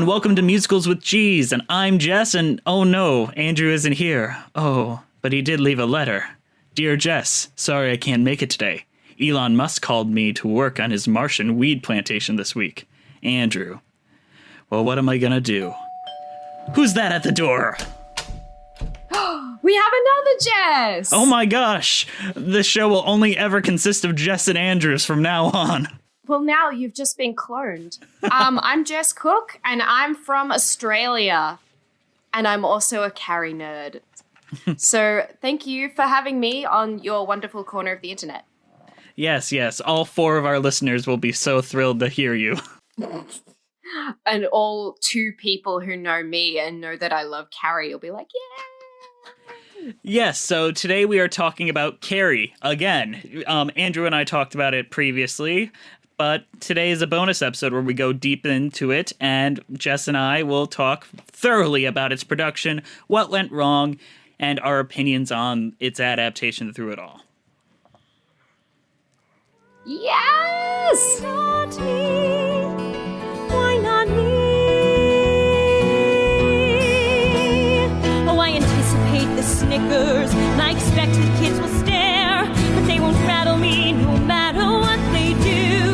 welcome to Musicals with G's, and I'm Jess, and oh no, Andrew isn't here. Oh, but he did leave a letter. Dear Jess, sorry I can't make it today. Elon Musk called me to work on his Martian weed plantation this week. Andrew. Well, what am I gonna do? Who's that at the door? We have another Jess! Oh my gosh! This show will only ever consist of Jess and Andrews from now on. Well, now you've just been cloned. I'm Jess Cook, and I'm from Australia. And I'm also a Carrie nerd. So thank you for having me on your wonderful corner of the internet. Yes, yes. All 4 of our listeners will be so thrilled to hear you. And all 2 people who know me and know that I love Carrie will be like, yeah. Yes, so today we are talking about Carrie again. Andrew and I talked about it previously, but today is a bonus episode where we go deep into it, and Jess and I will talk thoroughly about its production, what went wrong, and our opinions on its adaptation through it all. Yes! Not me. Why not me? Oh, I anticipate the snickers, and I expect the kids will stare, but they won't rattle me no matter what they do.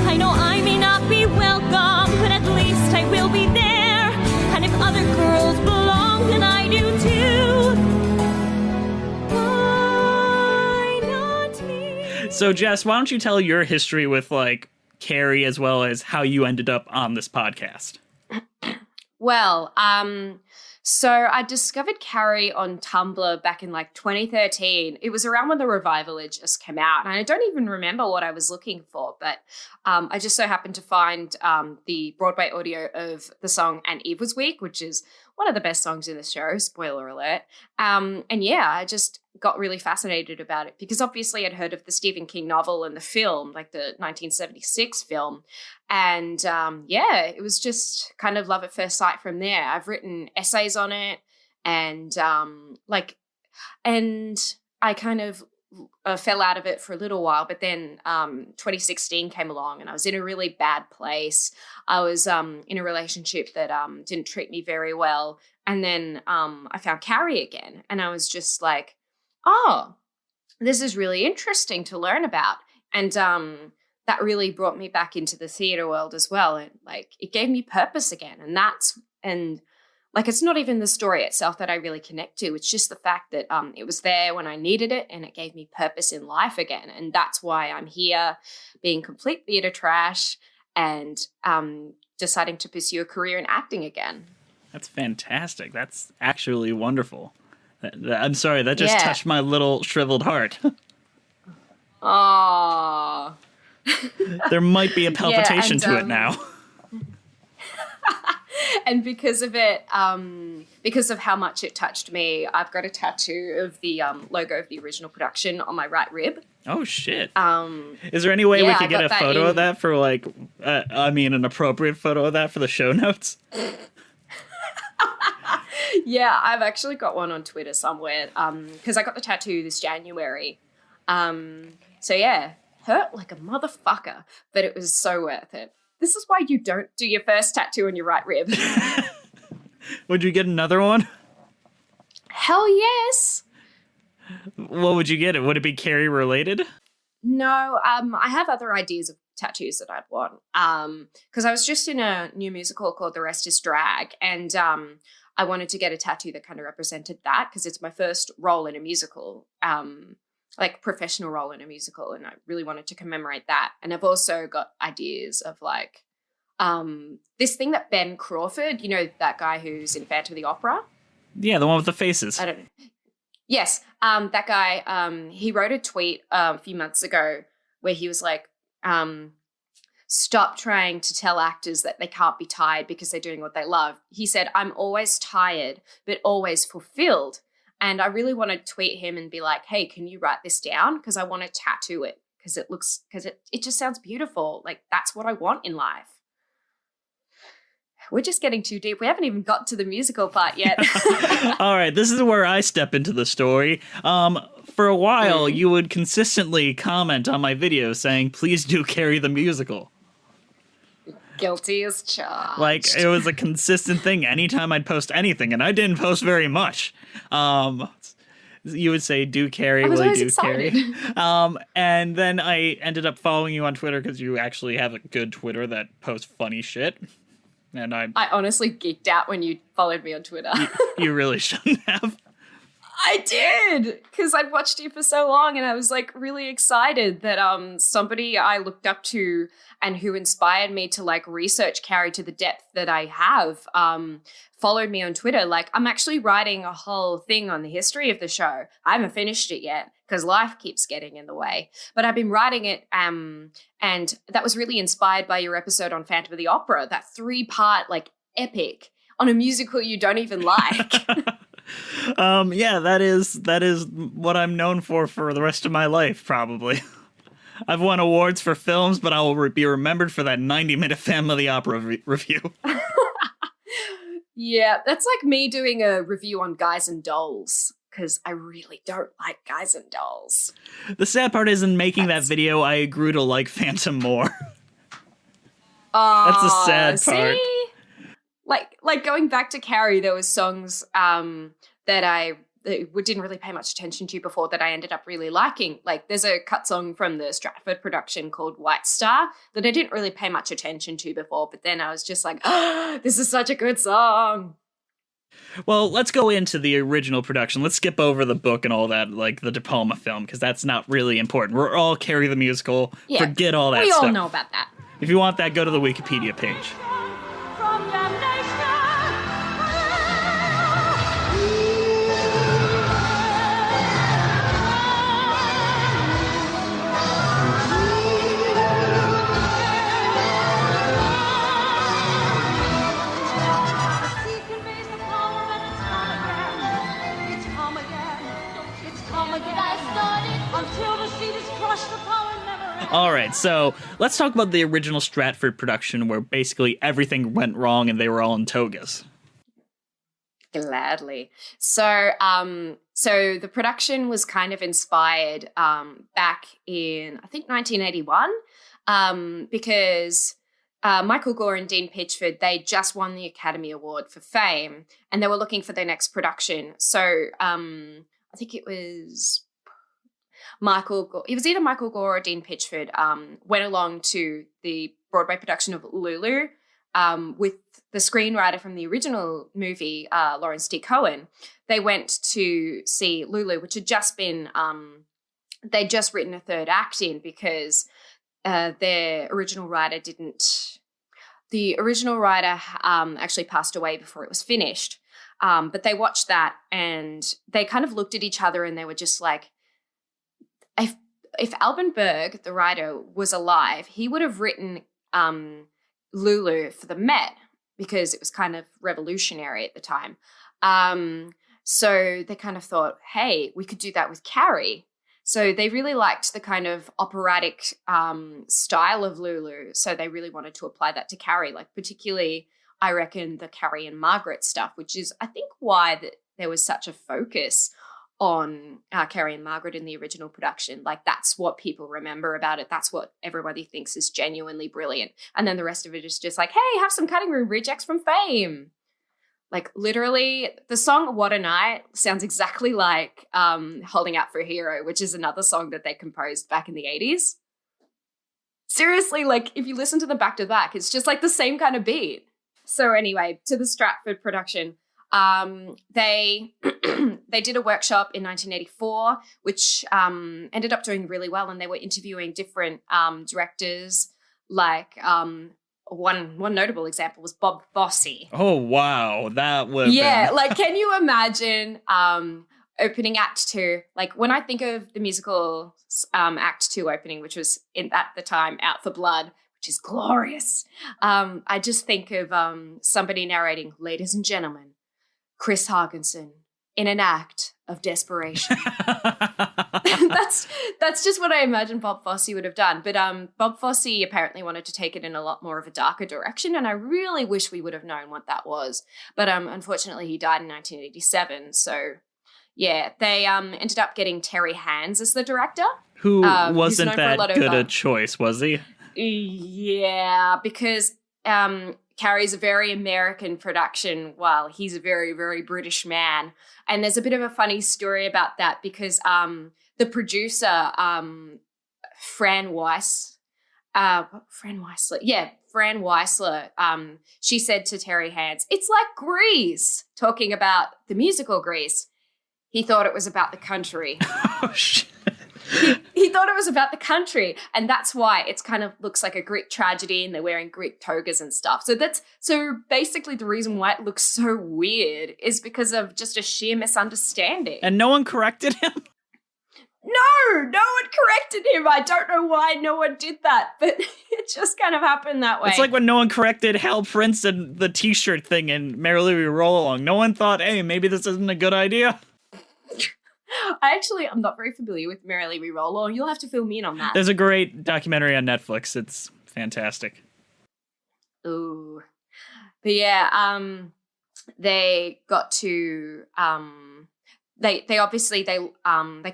I know I may not be welcome, but at least I will be there. And if other girls belong, then I do too. Why not me? So, Jess, why don't you tell your history with, Carrie as well as how you ended up on this podcast? Well, so I discovered Carrie on Tumblr back in 2013. It was around when the revival had just come out, and I don't even remember what I was looking for, but I just so happened to find the Broadway audio of the song And Eve Was Weak, which is one of the best songs in the show, spoiler alert. And yeah, I just got really fascinated about it because obviously I'd heard of the Stephen King novel and the film, like the 1976 film. And yeah, it was just kind of love at first sight from there. I've written essays on it, and and I kind of fell out of it for a little while, but then 2016 came along and I was in a really bad place. I was in a relationship that didn't treat me very well. And then I found Carrie again, and I was just like, oh, this is really interesting to learn about. And that really brought me back into the theater world as well. And it gave me purpose again. And it's not even the story itself that I really connect to. It's just the fact that it was there when I needed it, and it gave me purpose in life again. And that's why I'm here being complete theater trash and deciding to pursue a career in acting again. That's fantastic. That's actually wonderful. I'm sorry, that just touched my little shriveled heart. Aww. There might be a palpitation to it now. And because of it, because of how much it touched me, I've got a tattoo of the logo of the original production on my right rib. Oh, shit. Is there any way we could get a photo of that for, an appropriate photo of that for the show notes? Yeah, I've actually got one on Twitter somewhere because I got the tattoo this January. So, yeah, hurt like a motherfucker, but it was so worth it. This is why you don't do your first tattoo on your right rib. Would you get another one? Hell yes. What would you get? Would it be Carrie related? No, I have other ideas of tattoos that I'd want. Because I was just in a new musical called The Rest is Drag, and I wanted to get a tattoo that kind of represented that because it's my first role in a musical. Professional role in a musical, and I really wanted to commemorate that. And I've also got ideas of this thing that Ben Crawford, that guy who's in Phantom of the Opera? Yeah, the one with the faces. I don't know. Yes, that guy, he wrote a tweet a few months ago where he was like, stop trying to tell actors that they can't be tired because they're doing what they love. He said, I'm always tired, but always fulfilled. And I really want to tweet him and be like, hey, can you write this down? Because I want to tattoo it because it just sounds beautiful. That's what I want in life. We're just getting too deep. We haven't even got to the musical part yet. All right, this is where I step into the story. For a while, you would consistently comment on my videos saying, please do Carrie the musical. Guilty as charged. Like, it was a consistent thing anytime I'd post anything, and I didn't post very much. You would say, do Carrie, I was will you always do excited. Carrie? And then I ended up following you on Twitter because you actually have a good Twitter that posts funny shit. And I honestly geeked out when you followed me on Twitter. You really shouldn't have. I did, because I'd watched you for so long, and I was like really excited that somebody I looked up to and who inspired me to like research Carrie to the depth that I have followed me on Twitter. Like, I'm actually writing a whole thing on the history of the show. I haven't finished it yet because life keeps getting in the way, but I've been writing it, and that was really inspired by your episode on Phantom of the Opera, that 3-part like epic on a musical you don't even like. Yeah, that is what I'm known for the rest of my life, probably. I've won awards for films, but I will be remembered for that 90-minute Phantom of the Opera review. Yeah, that's like me doing a review on Guys and Dolls, because I really don't like Guys and Dolls. The sad part is, in making that video, I grew to like Phantom more. That's the sad part. See? Like going back to Carrie, there was songs that I didn't really pay much attention to before that I ended up really liking. Like, there's a cut song from the Stratford production called White Star that I didn't really pay much attention to before, but then I was just like, oh, this is such a good song. Well, let's go into the original production. Let's skip over the book and all that, like the De Palma film, because that's not really important. We're all Carrie the musical. Yeah, forget all that stuff. We all know about that. If you want that, go to the Wikipedia page. From damnation. All right, so let's talk about the original Stratford production where basically everything went wrong and they were all in togas. Gladly. So the production was kind of inspired back in, I think, 1981, because Michael Gore and Dean Pitchford, they just won the Academy Award for Fame, and they were looking for their next production. So I think it was Michael Gore. It was either Michael Gore or Dean Pitchford went along to the Broadway production of Lulu with the screenwriter from the original movie, Lawrence T. Cohen. They went to see Lulu, which had just been, they'd just written a third act in because their original writer actually passed away before it was finished. But they watched that and they kind of looked at each other and they were just like, if Alban Berg, the writer, was alive, he would have written Lulu for the Met because it was kind of revolutionary at the time. So they kind of thought, hey, we could do that with Carrie. So they really liked the kind of operatic style of Lulu. So they really wanted to apply that to Carrie, like particularly, I reckon, the Carrie and Margaret stuff, which is, I think, why there was such a focus on Carrie and Margaret in the original production. Like, that's what people remember about it. That's what everybody thinks is genuinely brilliant. And then the rest of it is just like, hey, have some cutting room rejects from Fame. Like, literally, the song What a Night sounds exactly like Holding Out for a Hero, which is another song that they composed back in the 80s. Seriously, like, if you listen to them back to back, it's just like the same kind of beat. So anyway, to the Stratford production. They did a workshop in 1984, which ended up doing really well, and they were interviewing different directors. Like one notable example was Bob Fosse. Oh wow, that would like, can you imagine opening Act 2? Like, when I think of the musical Act 2 opening, which was at the time Out for Blood, which is glorious, I just think of somebody narrating, "Ladies and gentlemen, Chris Hargensen in an act of desperation." That's just what I imagine Bob Fosse would have done. But Bob Fosse apparently wanted to take it in a lot more of a darker direction, and I really wish we would have known what that was. But unfortunately, he died in 1987. So yeah, they ended up getting Terry Hands as the director. Who wasn't that good a choice, was he? Yeah, because Carrie's a very American production while he's a very, very British man. And there's a bit of a funny story about that because the producer, Fran Weisler, she said to Terry Hands, "It's like Grease," talking about the musical Grease. He thought it was about the country. Oh, shit. He thought it was about the country, and that's why it's kind of looks like a Greek tragedy, and they're wearing Greek togas and stuff. So basically the reason why it looks so weird is because of just a sheer misunderstanding. And no one corrected him? No one corrected him. I don't know why no one did that, but it just kind of happened that way. It's like when no one corrected Hal Prince and the t-shirt thing in Merrily We Roll Along. No one thought, hey, maybe this isn't a good idea. I'm not very familiar with Merrily We Roll Along. You'll have to fill me in on that. There's a great documentary on Netflix. It's fantastic. Ooh. But yeah, they got to they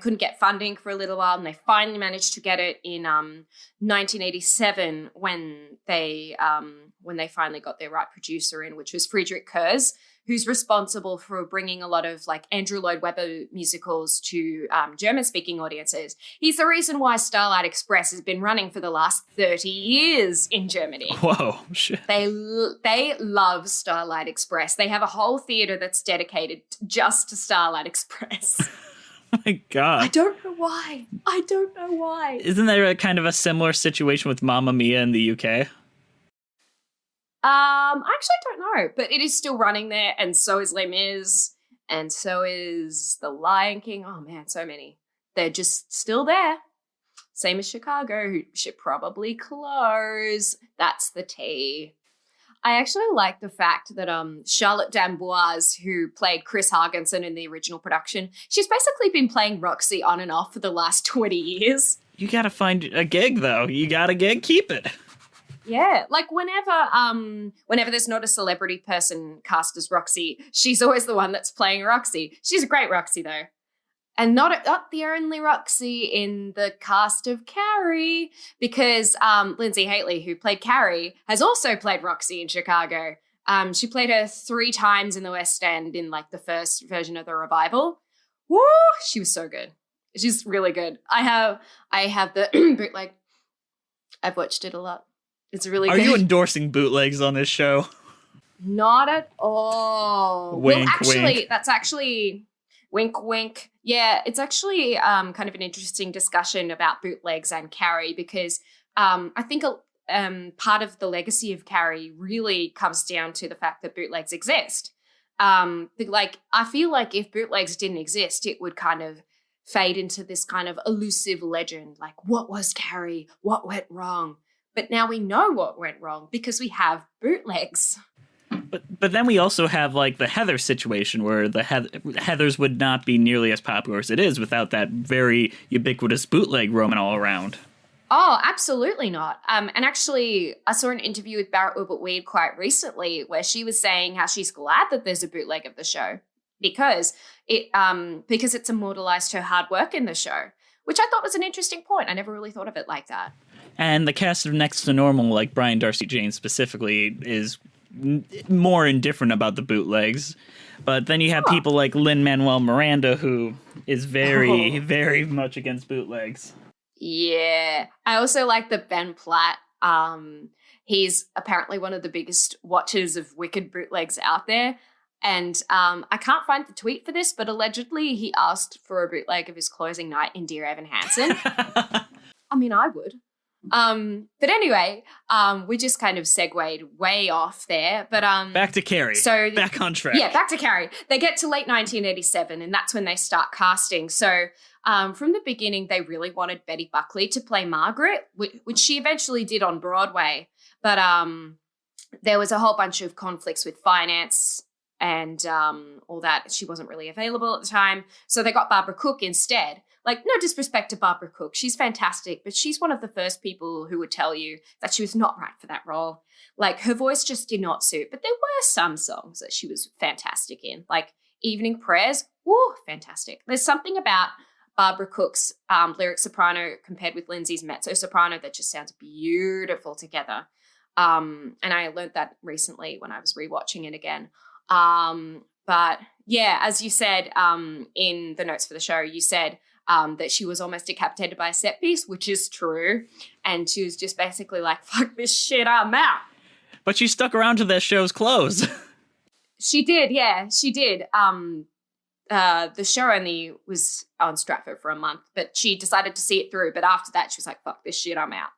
couldn't get funding for a little while, and they finally managed to get it in 1987 when they finally got their right producer in, which was Friedrich Kurz, who's responsible for bringing a lot of like Andrew Lloyd Webber musicals to German-speaking audiences. He's the reason why Starlight Express has been running for the last 30 years in Germany. Whoa, shit. They love Starlight Express. They have a whole theater that's dedicated just to Starlight Express. Oh my God. I don't know why. Isn't there a kind of a similar situation with Mamma Mia in the UK? I actually don't know, but it is still running there, and so is Les Mis, and so is The Lion King. Oh man, so many. They're just still there. Same as Chicago, who should probably close. That's the tea. I actually like the fact that Charlotte D'Amboise, who played Chris Hargensen in the original production, she's basically been playing Roxy on and off for the last 20 years. You gotta find a gig, though. You got a gig, keep it. Yeah, like whenever there's not a celebrity person cast as Roxy, she's always the one that's playing Roxy. She's a great Roxy, though. And not the only Roxy in the cast of Carrie, because Lindsay Haley, who played Carrie, has also played Roxy in Chicago. She played her 3 times in the West End in like the first version of the revival. Woo! She was so good. She's really good. I have the bootleg. I've watched it a lot. It's really good. Are you endorsing bootlegs on this show? Not at all. Wink, well, actually, wink. That's actually wink, wink. Yeah, it's actually kind of an interesting discussion about bootlegs and Carrie because I think part of the legacy of Carrie really comes down to the fact that bootlegs exist. I feel like if bootlegs didn't exist, it would kind of fade into this kind of elusive legend. Like, what was Carrie? What went wrong? But now we know what went wrong because we have bootlegs. But then we also have like the Heather situation where the Heathers would not be nearly as popular as it is without that very ubiquitous bootleg roaming all around. Oh, absolutely not. And actually, I saw an interview with Barrett Wilbert-Weed quite recently where she was saying how she's glad that there's a bootleg of the show because it's immortalized her hard work in the show, which I thought was an interesting point. I never really thought of it like that. And the cast of Next to Normal, like Brian Darcy James specifically, is more indifferent about the bootlegs. But then you have people like Lin-Manuel Miranda, who is very, very much against bootlegs. Yeah. I also like that Ben Platt. He's apparently one of the biggest watchers of Wicked bootlegs out there. And I can't find the tweet for this, but allegedly he asked for a bootleg of his closing night in Dear Evan Hansen. I mean, I would. But anyway, we just kind of segued way off there. But back to Carrie. So back on track. Yeah, back to Carrie. They get to late 1987, and that's when they start casting. So from the beginning, they really wanted Betty Buckley to play Margaret, which she eventually did on Broadway. But there was a whole bunch of conflicts with finance and all that. She wasn't really available at the time. So they got Barbara Cook instead. Like, no disrespect to Barbara Cook. She's fantastic, but she's one of the first people who would tell you that she was not right for that role. Like, her voice just did not suit. But there were some songs that she was fantastic in. Like, Evening Prayers, woo, fantastic. There's something about Barbara Cook's lyric soprano compared with Lindsay's mezzo soprano that just sounds beautiful together. And I learned that recently when I was rewatching it again. But yeah, as you said in the notes for the show, you said that she was almost decapitated by a set piece, which is true. And she was just basically like, fuck this shit, I'm out. But she stuck around to the show's close. She did, yeah, she did. The show only was on Stratford for a month, but she decided to see it through. But after that, she was like, fuck this shit, I'm out.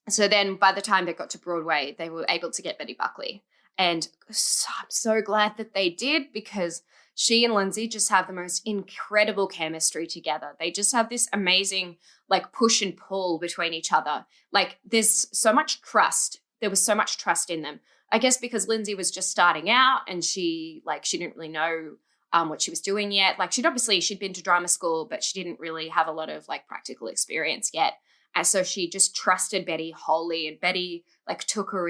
So then by the time they got to Broadway, they were able to get Betty Buckley. And so, I'm so glad that they did, because she and Lindsay just have the most incredible chemistry together. They just have this amazing, like, push and pull between each other. Like, there's so much trust. There was so much trust in them. I guess because Lindsay was just starting out and she didn't really know what she was doing yet. Like, she'd been to drama school, but she didn't really have a lot of, like, practical experience yet. And so she just trusted Betty wholly, and Betty took her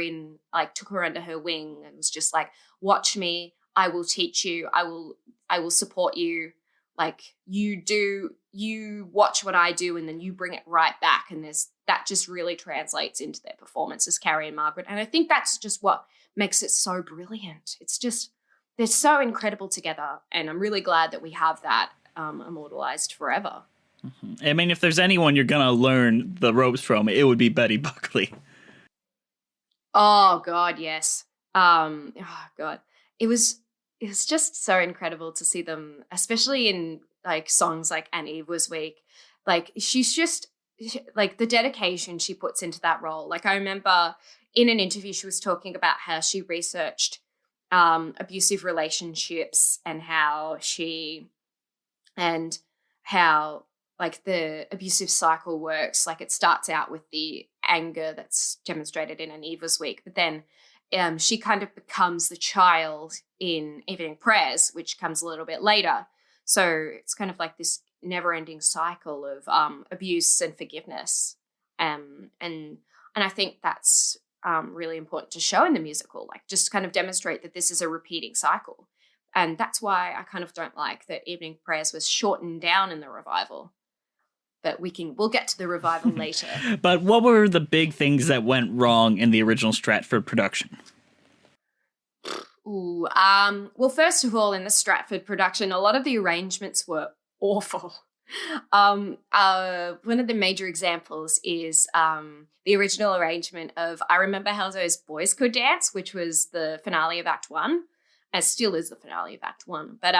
under her wing and was just like, watch me, I will teach you, I will support you. Like, you watch what I do and then you bring it right back. And that just really translates into their performance as Carrie and Margaret. And I think that's just what makes it so brilliant. It's just, they're so incredible together. And I'm really glad that we have that immortalized forever. I mean, if there's anyone you're going to learn the ropes from, it would be Betty Buckley. Oh, God, yes. Oh, God. It was just so incredible to see them, especially in, like, songs like And Eve Was Weak. Like, she's just, like, the dedication she puts into that role. Like, I remember in an interview she was talking about how she researched abusive relationships and how like the abusive cycle works. Like, it starts out with the anger that's demonstrated in An Eve Was Weak, but then she kind of becomes the child in Evening Prayers, which comes a little bit later. So it's kind of like this never-ending cycle of abuse and forgiveness. And I think that's really important to show in the musical, like, just kind of demonstrate that this is a repeating cycle. And that's why I kind of don't like that Evening Prayers was shortened down in the revival. But we'll get to the revival later. But what were the big things that went wrong in the original Stratford production? Ooh, well, first of all, in the Stratford production, a lot of the arrangements were awful. One of the major examples is the original arrangement of I Remember How Those Boys Could Dance, which was the finale of Act 1, as still is the finale of Act 1. But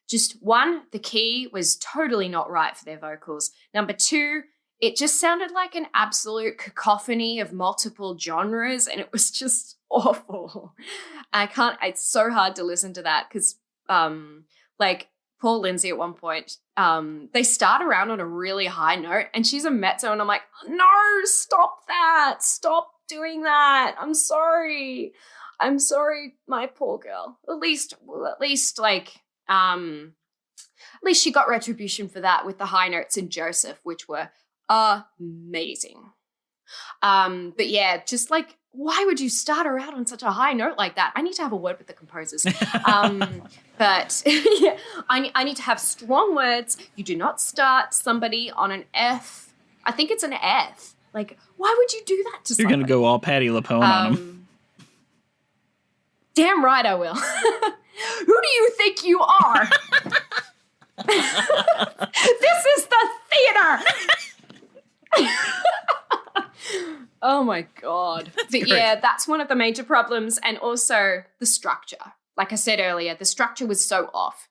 just one, the key was totally not right for their vocals. Number two, it just sounded like an absolute cacophony of multiple genres, and it was just awful. It's so hard to listen to that because, like, Paul Lindsay at one point, they start around on a really high note, and she's a mezzo, and I'm like, no, stop that. Stop doing that. I'm sorry, my poor girl. At least she got retribution for that with the high notes in Joseph, which were amazing. But yeah, just like, why would you start her out on such a high note like that? I need to have a word with the composers. But yeah, I need to have strong words. You do not start somebody on an F. I think it's an F. Like, why would you do that to somebody? You're going to go all Patti LuPone on them. Damn right I will. Who do you think you are? This is the theater. Oh my God. But great. Yeah, that's one of the major problems. And also the structure. Like I said earlier, the structure was so off.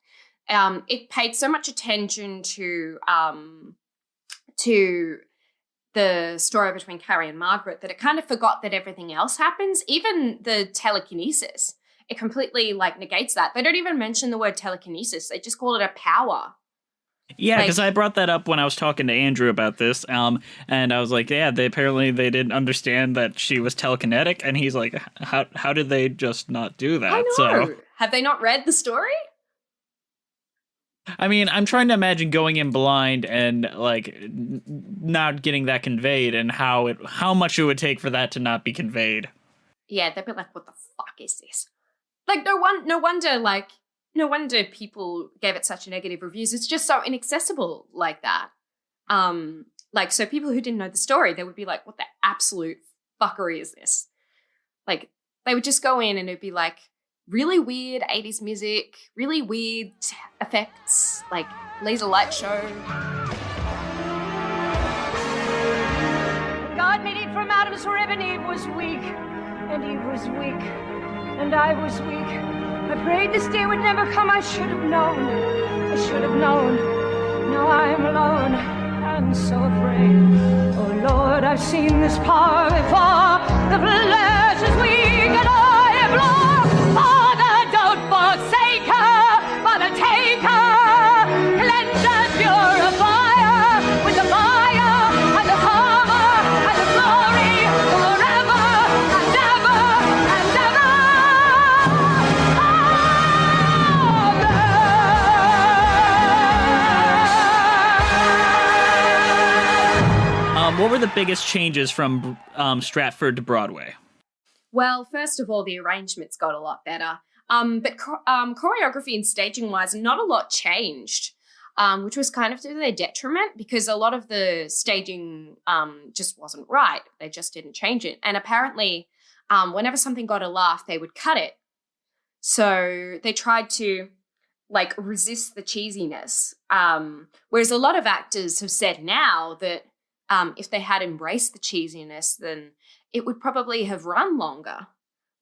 It paid so much attention to the story between Carrie and Margaret that it kind of forgot that everything else happens. Even the telekinesis, it completely negates that. They don't even mention the word telekinesis. They just call it a power. Yeah, because I brought that up when I was talking to Andrew about this, and I was like, yeah, they didn't understand that she was telekinetic, and he's like, how did they just not do that? I know. So, have they not read the story? I mean, I'm trying to imagine going in blind and not getting that conveyed, and how much it would take for that to not be conveyed. Yeah, they'd be like, what the fuck is this? No wonder people gave it such negative reviews. It's just so inaccessible like that. like, so people who didn't know the story, they would be like, what the absolute fuckery is this? Like, they would just go in and it'd be like really weird 80s music, really weird effects, like laser light show. God made it from Adam's rib, and Eve was weak, and Eve was weak, and I was weak. I prayed this day would never come. I should have known. I should have known. Now I'm alone. I'm so afraid. Oh Lord, I've seen this power before. The flesh is weak and I am Lord. Father, don't forsake her, Father, take her. Cleanse us, purify her with the fire and the power and the glory forever and ever and Um, what were the biggest changes from Stratford to Broadway? Well, first of all, the arrangements got a lot better. But choreography and staging-wise, not a lot changed, which was kind of to their detriment because a lot of the staging just wasn't right. They just didn't change it. And apparently, whenever something got a laugh, they would cut it. So they tried to, like, resist the cheesiness. Whereas a lot of actors have said now that if they had embraced the cheesiness, then it would probably have run longer.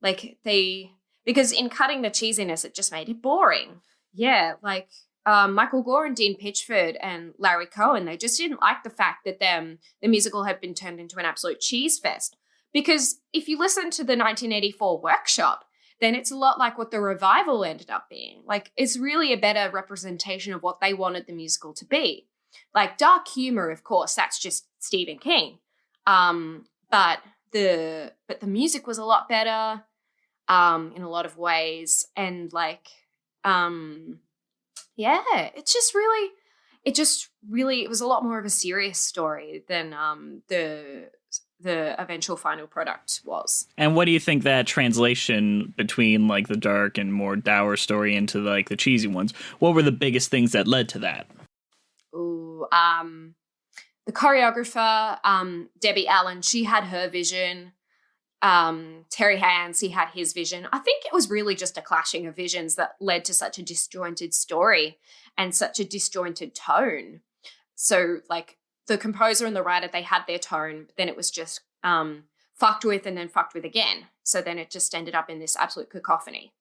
Because in cutting the cheesiness, it just made it boring. Yeah, like Michael Gore and Dean Pitchford and Larry Cohen, they just didn't like the fact that the musical had been turned into an absolute cheese fest. Because if you listen to the 1984 workshop, then it's a lot like what the revival ended up being. Like, it's really a better representation of what they wanted the musical to be. Like, dark humor, of course, that's just Stephen King. But the music was a lot better in a lot of ways. And like, yeah, it was a lot more of a serious story than the eventual final product was. And what do you think that translation between like the dark and more dour story into like the cheesy ones, what were the biggest things that led to that? Ooh, the choreographer, Debbie Allen, she had her vision. Terry Hands, he had his vision. I think it was really just a clashing of visions that led to such a disjointed story and such a disjointed tone. So, like, the composer and the writer, they had their tone, but then it was just fucked with and then fucked with again. So then it just ended up in this absolute cacophony.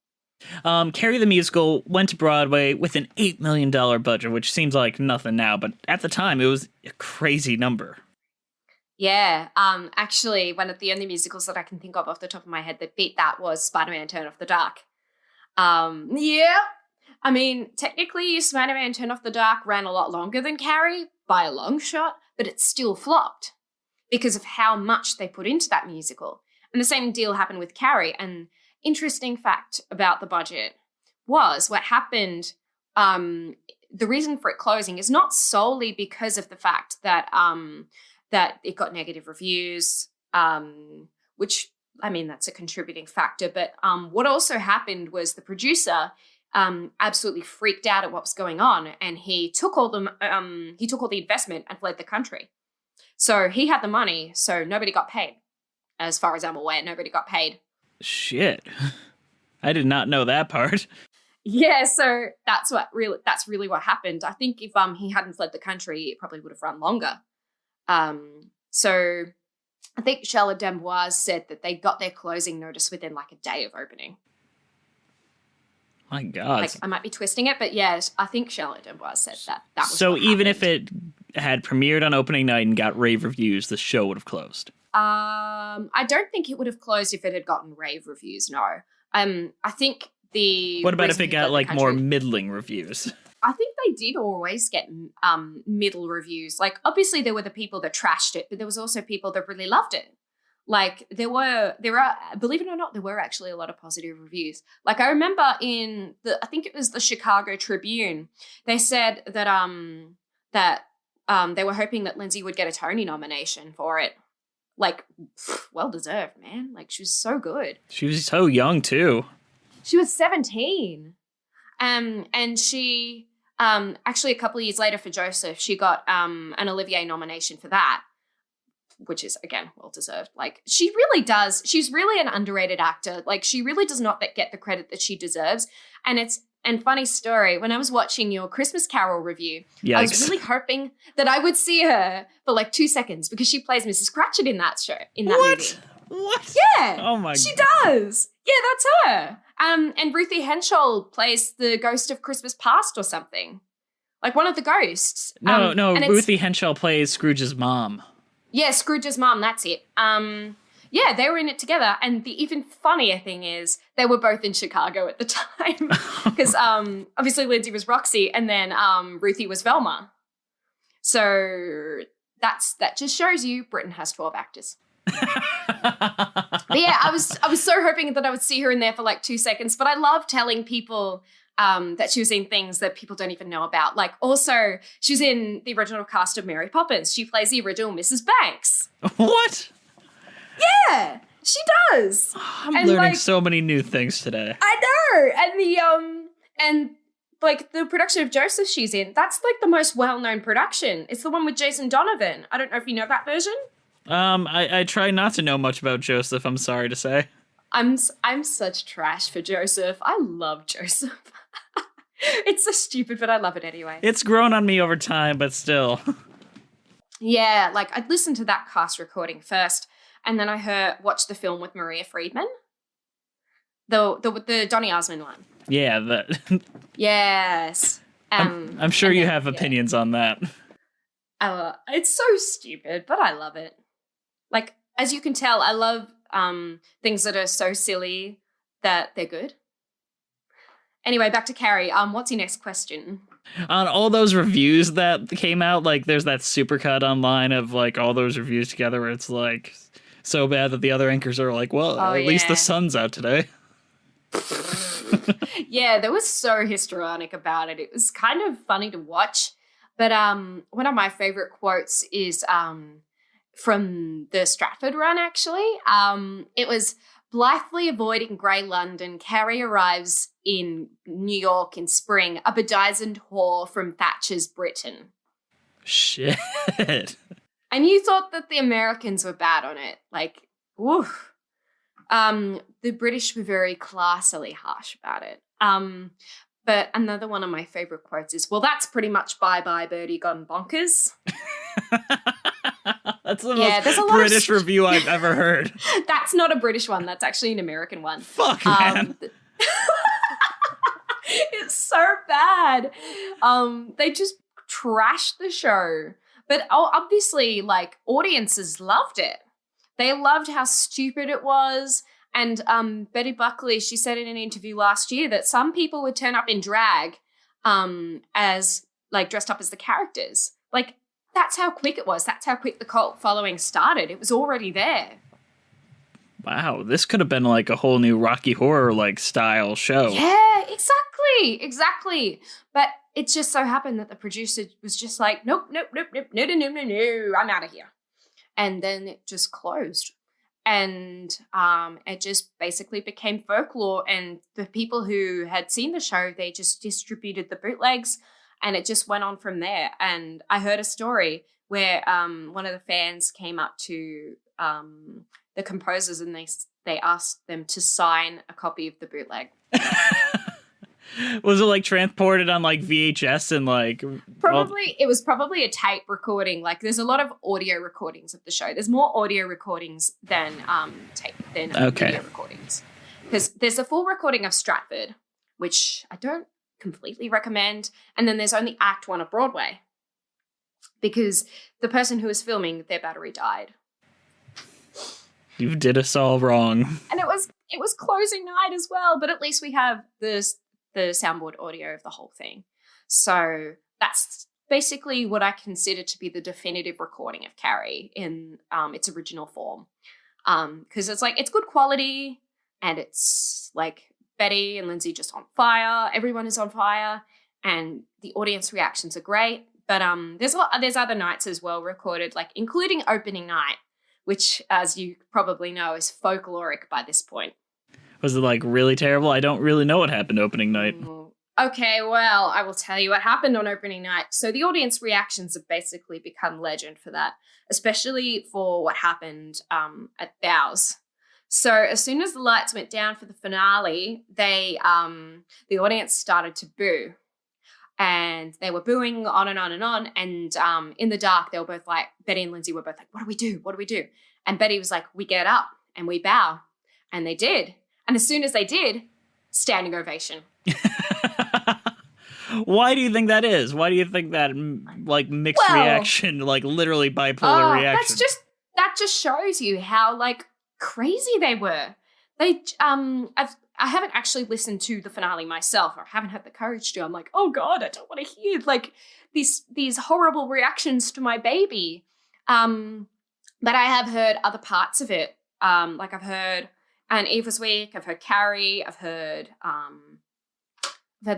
Carrie the musical went to Broadway with an $8 million budget, which seems like nothing now, but at the time it was a crazy number. Yeah, actually, one of the only musicals that I can think of off the top of my head that beat that was Spider-Man Turn Off the Dark. Yeah, I mean, technically Spider-Man Turn Off the Dark ran a lot longer than Carrie by a long shot, but it still flopped because of how much they put into that musical. And the same deal happened with Carrie. And interesting fact about the budget was what happened, the reason for it closing is not solely because of the fact that that it got negative reviews, which, I mean, that's a contributing factor. But what also happened was the producer absolutely freaked out at what was going on, and he took all the investment and fled the country. So he had the money, so nobody got paid. As far as I'm aware, nobody got paid. Shit. I did not know that part. Yeah, so that's really what happened. I think if he hadn't fled the country, it probably would have run longer. So I think Charlotte D'Amboise said that they got their closing notice within like a day of opening. My God. Like, I might be twisting it, but yeah, I think Charlotte D'Amboise said that. That was so what even happened. if it had premiered on opening night and got rave reviews, the show would have closed. I don't think it would have closed if it had gotten rave reviews, no. I think the... What about if it got like more middling reviews? I think they did always get middle reviews. Like, obviously there were the people that trashed it, but there was also people that really loved it. Like, there are, believe it or not, there were actually a lot of positive reviews. Like, I remember I think it was the Chicago Tribune, they said that they were hoping that Lindsay would get a Tony nomination for it. Like, well deserved, man. Like, she was so good. She was so young too. She was 17. And she Actually, a couple of years later for Joseph, she got an Olivier nomination for that, which is, again, well-deserved. Like, she really does. She's really an underrated actor. Like, she really does not get the credit that she deserves. And funny story, when I was watching your Christmas Carol review, Yikes. I was really hoping that I would see her for like 2 seconds because she plays Mrs. Cratchit in that show, in that movie. What? Yeah. Oh my She God. does. Yeah, that's her. And Ruthie Henschel plays the ghost of Christmas Past or something. Like one of the ghosts. No, and it's- Ruthie Henschel plays Scrooge's mom. Yeah, Scrooge's mom, that's it. Yeah, they were in it together. And the even funnier thing is they were both in Chicago at the time. Because obviously Lindsay was Roxy and then Ruthie was Velma. So that just shows you Britain has 12 actors. But yeah, I was so hoping that I would see her in there for like 2 seconds. But I love telling people that she was in things that people don't even know about. Like also, she was in the original cast of Mary Poppins. She plays the original Mrs. Banks. What? Yeah, she does. I'm And, learning like- so many new things today. I know. And like the production of Joseph she's in, that's like the most well-known production. It's the one with Jason Donovan. I don't know if you know that version. I try not to know much about Joseph, I'm sorry to say. I'm such trash for Joseph. I love Joseph. It's so stupid, but I love it anyway. It's grown on me over time, but still. Yeah, like I'd listened to that cast recording first, and then I watched the film with Maria Friedman. The Donny Osmond one. Yeah, that. Yes. I'm sure you have opinions on that. It's so stupid, but I love it. Like, as you can tell, I love things that are so silly that they're good. Anyway, back to Carrie. What's your next question? On all those reviews that came out, like there's that supercut online of like all those reviews together where it's like so bad that the other anchors are like, well, Oh, at least yeah. the sun's out today. Yeah, they were so histrionic about it. It was kind of funny to watch. But one of my favorite quotes is from the Stratford run, actually. It was, blithely avoiding grey London, Carrie arrives in New York in spring, a bedizened whore from Thatcher's Britain. Shit. And you thought that the Americans were bad on it. Like, woof. The British were very classily harsh about it. But another one of my favorite quotes is, well, that's pretty much bye-bye Birdie gone bonkers. That's the there's a most lot British review I've ever heard. That's not a British one. That's actually an American one. Fuck, man. It's so bad. They just trashed the show. But obviously, like, audiences loved it. They loved how stupid it was. And Betty Buckley, she said in an interview last year that some people would turn up in drag as, like, dressed up as the characters. Like, that's how quick it was. That's how quick the cult following started. It was already there. Wow, this could have been like a whole new Rocky Horror like style show. Yeah, exactly. But it just so happened that the producer was just like, nope, no, I'm out of here. And then it just closed. And it just basically became folklore. And the people who had seen the show, they just distributed the bootlegs. And it just went on from there. And I heard a story where one of the fans came up to the composers and they asked them to sign a copy of the bootleg. Was it like transported on like VHS and like It was probably a tape recording. Like there's a lot of audio recordings of the show. There's more audio recordings than video recordings. Because there's a full recording of Stratford, which I don't completely recommend, and then there's only Act 1 of Broadway because the person who was filming, their battery died. You did us all wrong. And it was closing night as well, but at least we have the soundboard audio of the whole thing. So that's basically what I consider to be the definitive recording of Carrie in its original form. Because it's like, it's good quality and it's like Betty and Lindsay just on fire. Everyone is on fire and the audience reactions are great. But there's other nights as well recorded, like including opening night, which, as you probably know, is folkloric by this point. Was it like really terrible? I don't really know what happened opening night. Okay, well, I will tell you what happened on opening night. So the audience reactions have basically become legend for that, especially for what happened at Bow's. So as soon as the lights went down for the finale, the audience started to boo. And they were booing on and on and on. And in the dark, they were both like, Betty and Lindsay were both like, what do we do? What do we do? And Betty was like, we get up and we bow. And they did. And as soon as they did, standing ovation. Why do you think that is? Why do you think that like mixed reaction, like literally bipolar reaction? That just shows you how like crazy they were. They I haven't actually listened to the finale myself, or haven't had the courage to. I'm like, oh God, I don't want to hear like these horrible reactions to my baby. But I have heard other parts of it. Like I've heard An Eva's Week, I've heard Carrie, I've heard the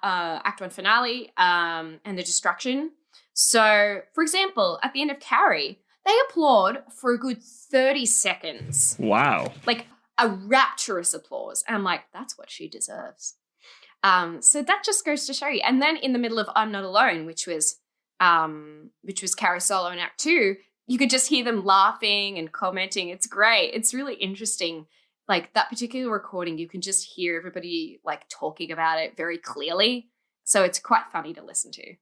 Act 1 finale, and the destruction. So, for example, at the end of Carrie, they applaud for a good 30 seconds. Wow. Like a rapturous applause. And I'm like, that's what she deserves. So that just goes to show you. And then in the middle of I'm Not Alone, which was Carrie's solo in Act 2, you could just hear them laughing and commenting. It's great. It's really interesting. Like that particular recording, you can just hear everybody like talking about it very clearly. So it's quite funny to listen to.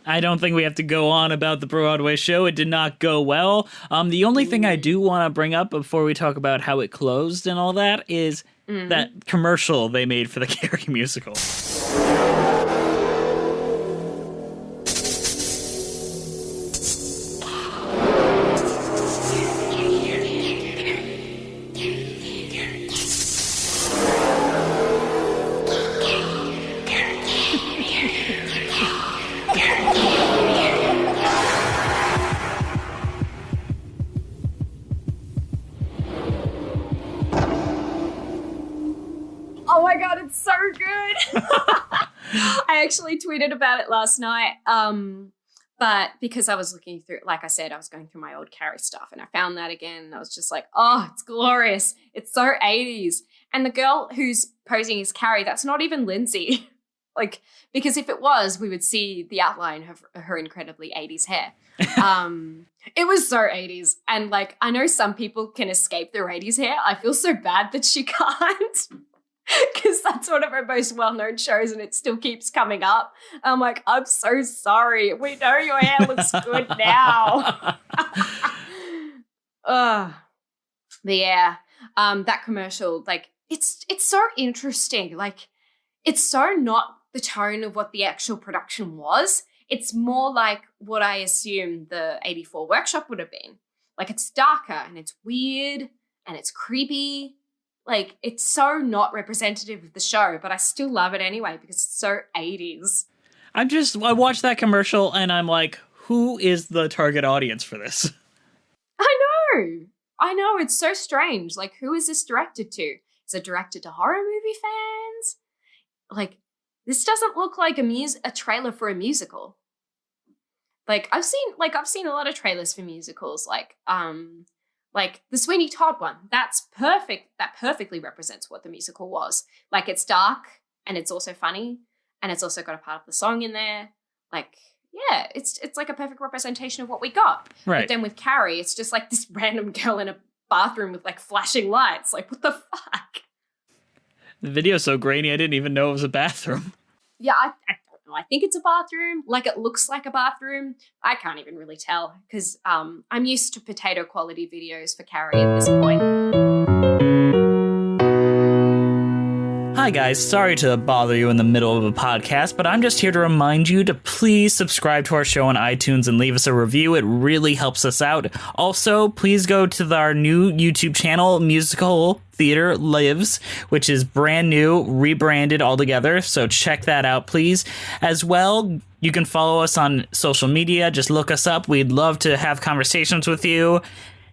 I don't think we have to go on about the Broadway show. It did not go well. The only thing I do want to bring up before we talk about how it closed and all that is that commercial they made for the Carrie musical. Oh my God, it's so good. I actually tweeted about it last night. But because I was looking through, like I said, I was going through my old Carrie stuff and I found that again. And I was just like, oh, it's glorious. It's so 80s. And the girl who's posing as Carrie, that's not even Lindsay. Like, because if it was, we would see the outline of her incredibly 80s hair. It was so 80s. And like, I know some people can escape their 80s hair. I feel so bad that she can't. Because that's one of her most well-known shows and it still keeps coming up. I'm like, I'm so sorry. We know your hair looks good now. But yeah, that commercial, like, it's so interesting. Like, it's so not the tone of what the actual production was. It's more like what I assume the 84 workshop would have been. Like, it's darker and it's weird and it's creepy. Like, it's so not representative of the show, but I still love it anyway because it's so 80s. I watched that commercial and I'm like, who is the target audience for this? I know. It's so strange. Like, who is this directed to? Is it directed to horror movie fans? Like, this doesn't look like a trailer for a musical. Like, I've seen a lot of trailers for musicals, like the Sweeney Todd one. That's perfect. That perfectly represents what the musical was. Like, it's dark and it's also funny and it's also got a part of the song in there. Like, yeah, it's like a perfect representation of what we got. Right. But then with Carrie, it's just like this random girl in a bathroom with like flashing lights. Like, what the fuck? The video's so grainy, I didn't even know it was a bathroom. Yeah, I don't know. I think it's a bathroom. Like, it looks like a bathroom. I can't even really tell because I'm used to potato quality videos for Carrie at this point. Hi guys, sorry to bother you in the middle of a podcast, but I'm just here to remind you to please subscribe to our show on iTunes and leave us a review. It really helps us out. Also, please go to our new YouTube channel, Musical Theater Lives, which is brand new, rebranded altogether, so check that out, please. As well, you can follow us on social media. Just look us up. We'd love to have conversations with you.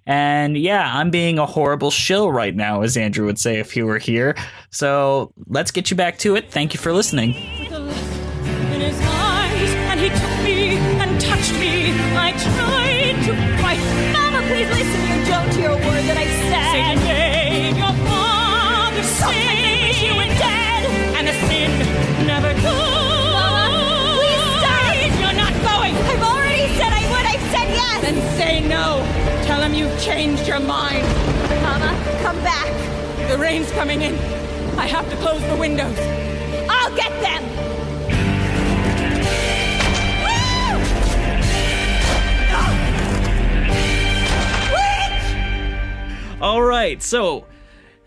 And yeah, I'm being a horrible shill right now, as Andrew would say if he were here. So let's get you back to it. Thank you for listening. With a look in his eyes, and he took me and touched me. I tried to fight. Mama, please listen. You don't hear a word that I said. Satan made your father sin. You were dead, and the sin say no. Tell him you've changed your mind. Mama, come back. The rain's coming in. I have to close the windows. I'll get them. All right, so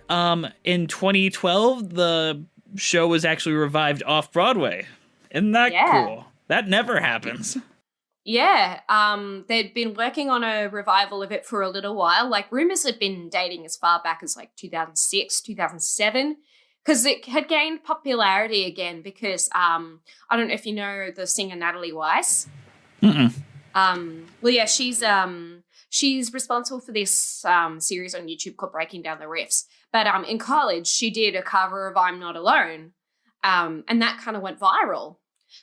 in 2012, the show was actually revived off-Broadway. Isn't that cool? That never happens. Yeah, they'd been working on a revival of it for a little while. Like, rumors had been dating as far back as like 2006, 2007, because it had gained popularity again because I don't know if you know the singer Natalie Weiss. Mm-mm. Well, yeah, she's responsible for this series on YouTube called Breaking Down the Riffs. But in college, she did a cover of I'm Not Alone, and that kind of went viral.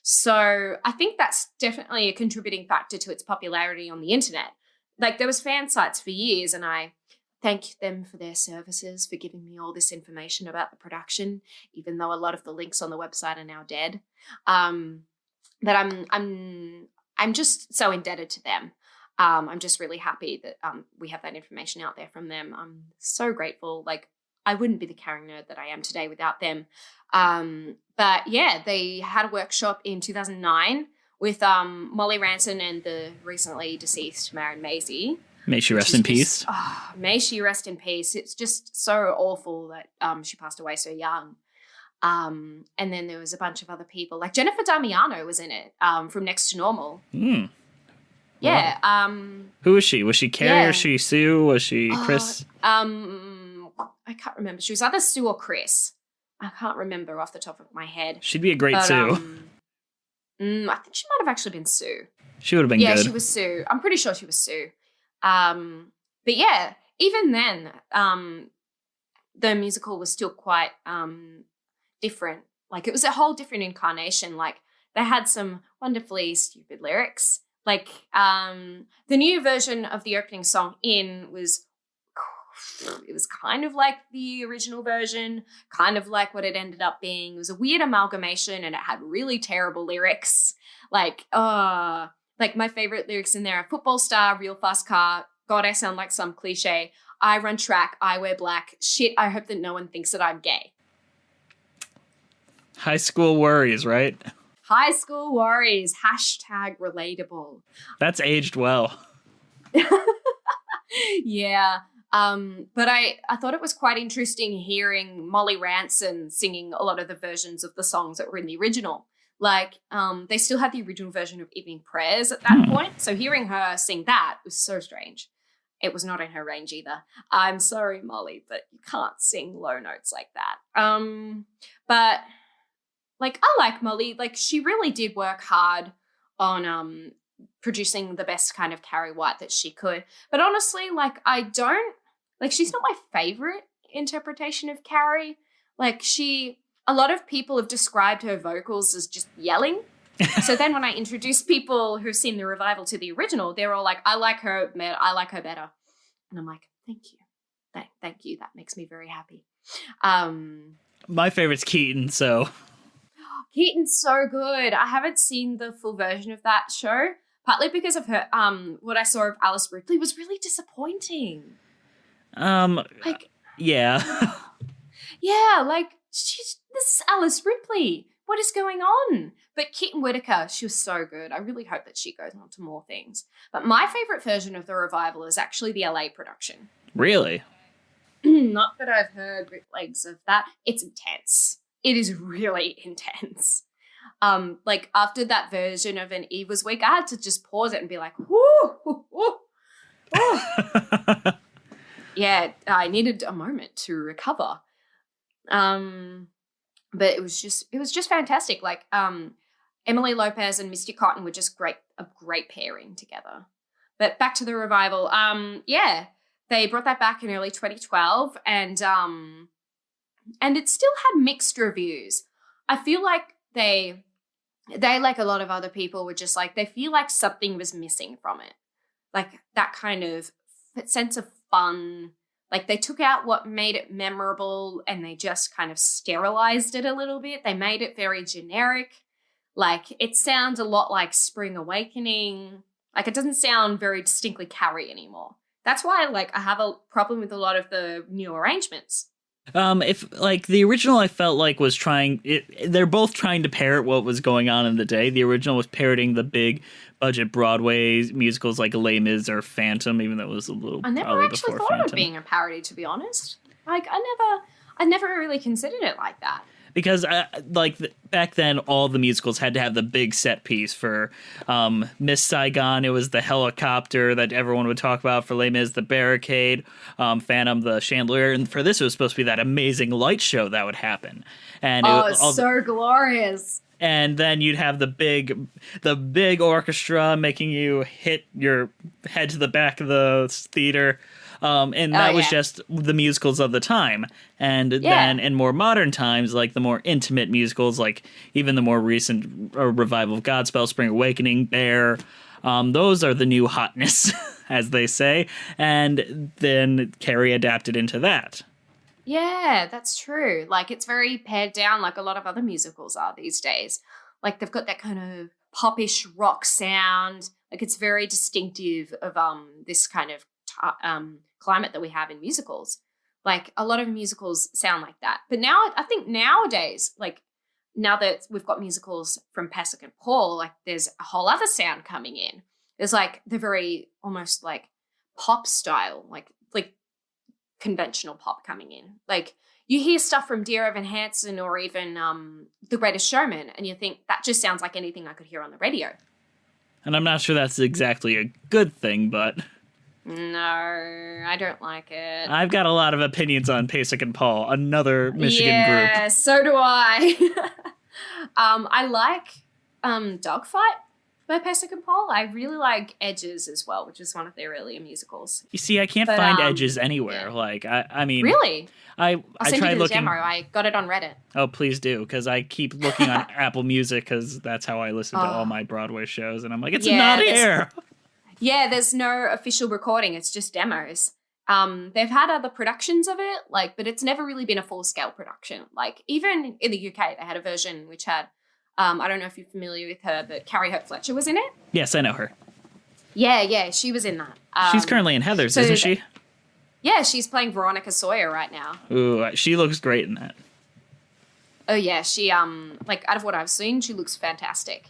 So I think that's definitely a contributing factor to its popularity on the internet. Like, there was fan sites for years, and I thank them for their services, for giving me all this information about the production, even though a lot of the links on the website are now dead. But I'm just so indebted to them. I'm just really happy that we have that information out there from them. I'm so grateful. Like, I wouldn't be the caring nerd that I am today without them. But yeah, they had a workshop in 2009 with Molly Ranson and the recently deceased Maren Maisie. May she rest in peace. May she rest in peace. It's just so awful that she passed away so young. And then there was a bunch of other people, like Jennifer Damiano was in it from Next to Normal. Yeah. Wow. Who was she? Was she Carrie or was she Sue? Was she Chris? I can't remember. She was either Sue or Chris. I can't remember off the top of my head. She'd be a great Sue. I think she might have actually been Sue. She would have been good. Yeah, she was Sue. I'm pretty sure she was Sue. But yeah, even then, the musical was still quite different. Like, it was a whole different incarnation. Like, they had some wonderfully stupid lyrics. Like, the new version of the opening song it was kind of like the original version, kind of like what it ended up being. It was a weird amalgamation, and it had really terrible lyrics. Like my favorite lyrics in there are football star, real fast car, God, I sound like some cliche, I run track, I wear black, shit, I hope that no one thinks that I'm gay. High school worries, right? High school worries, #relatable. That's aged well. Yeah. But I thought it was quite interesting hearing Molly Ranson singing a lot of the versions of the songs that were in the original. Like, they still had the original version of Evening Prayers at that point. So hearing her sing that was so strange. It was not in her range either. I'm sorry, Molly, but you can't sing low notes like that. But like, I like Molly. Like, she really did work hard on producing the best kind of Carrie White that she could. But honestly, like, she's not my favorite interpretation of Carrie. Like, a lot of people have described her vocals as just yelling. So then when I introduce people who've seen the revival to the original, they're all like, I like her better. And I'm like, thank you. Thank you. That makes me very happy. My favorite's Keaton, so. Keaton's so good. I haven't seen the full version of that show, partly because of her. What I saw of Alice Ripley was really disappointing. Yeah. Yeah, like, this is Alice Ripley. What is going on? But Keaton Whitaker, she was so good. I really hope that she goes on to more things. But my favorite version of the revival is actually the LA production. Really? Not that I've heard bootlegs of that. It's intense. It is really intense. Like, after that version of An Eve Was Weak, I had to just pause it and be like, whoo. Yeah, I needed a moment to recover. But it was just fantastic. Like, Emily Lopez and Misty Cotton were just a great pairing together. But back to the revival. Yeah, they brought that back in early 2012, and it still had mixed reviews. I feel like they like a lot of other people were just like, they feel like something was missing from it. Like, that kind of sense of fun. Like, they took out what made it memorable and they just kind of sterilized it a little bit. They made it very generic. Like, it sounds a lot like Spring Awakening. Like, it doesn't sound very distinctly Carrie anymore. That's why, like, I have a problem with a lot of the new arrangements. If like the original, I felt like was they're both trying to parrot what was going on in the day. The original was parroting the big budget Broadway musicals like Les Mis or Phantom, even though it was a little. I never probably actually before thought of Phantom. it being a parody, to be honest. Like, I never really considered it like that. Because back then, all the musicals had to have the big set piece. For Miss Saigon, it was the helicopter that everyone would talk about. For Les Mis, the barricade. Phantom, the chandelier. And for this, it was supposed to be that amazing light show that would happen. And It's so glorious. And then you'd have the big orchestra making you hit your head to the back of the theater. And that was just the musicals of the time. And then in more modern times, like the more intimate musicals, like even the more recent revival of Godspell, Spring Awakening, Bear, those are the new hotness, as they say. And then Carrie adapted into that. Yeah, that's true. Like, it's very pared down like a lot of other musicals are these days. Like, they've got that kind of popish rock sound. Like, it's very distinctive of this kind of climate that we have in musicals. Like, a lot of musicals sound like that. But now, I think nowadays, like, now that we've got musicals from Pasek and Paul, like, there's a whole other sound coming in. There's, like, the very almost, like, pop style, like conventional pop coming in. Like, you hear stuff from Dear Evan Hansen or even The Greatest Showman, and you think, that just sounds like anything I could hear on the radio. And I'm not sure that's exactly a good thing, but... No, I don't like it. I've got a lot of opinions on Pasek and Paul, another Michigan group. Yeah, so do I. I like Dogfight by Pasek and Paul. I really like Edges as well, which is one of their earlier musicals. You see, I can't find Edges anywhere. Yeah. Like, I mean... Really? I'll send tried you the looking... demo. I got it on Reddit. Oh, please do, because I keep looking on Apple Music, because that's how I listen to all my Broadway shows, and I'm like, it's not here! Yeah, there's no official recording. It's just demos. They've had other productions of it, like, but it's never really been a full-scale production. Like, even in the UK, they had a version which had, I don't know if you're familiar with her, but Carrie Hope Fletcher was in it. Yes, I know her. Yeah, she was in that. She's currently in Heathers, isn't she? Yeah, she's playing Veronica Sawyer right now. Ooh, she looks great in that. Oh, yeah, she, like, out of what I've seen, she looks fantastic.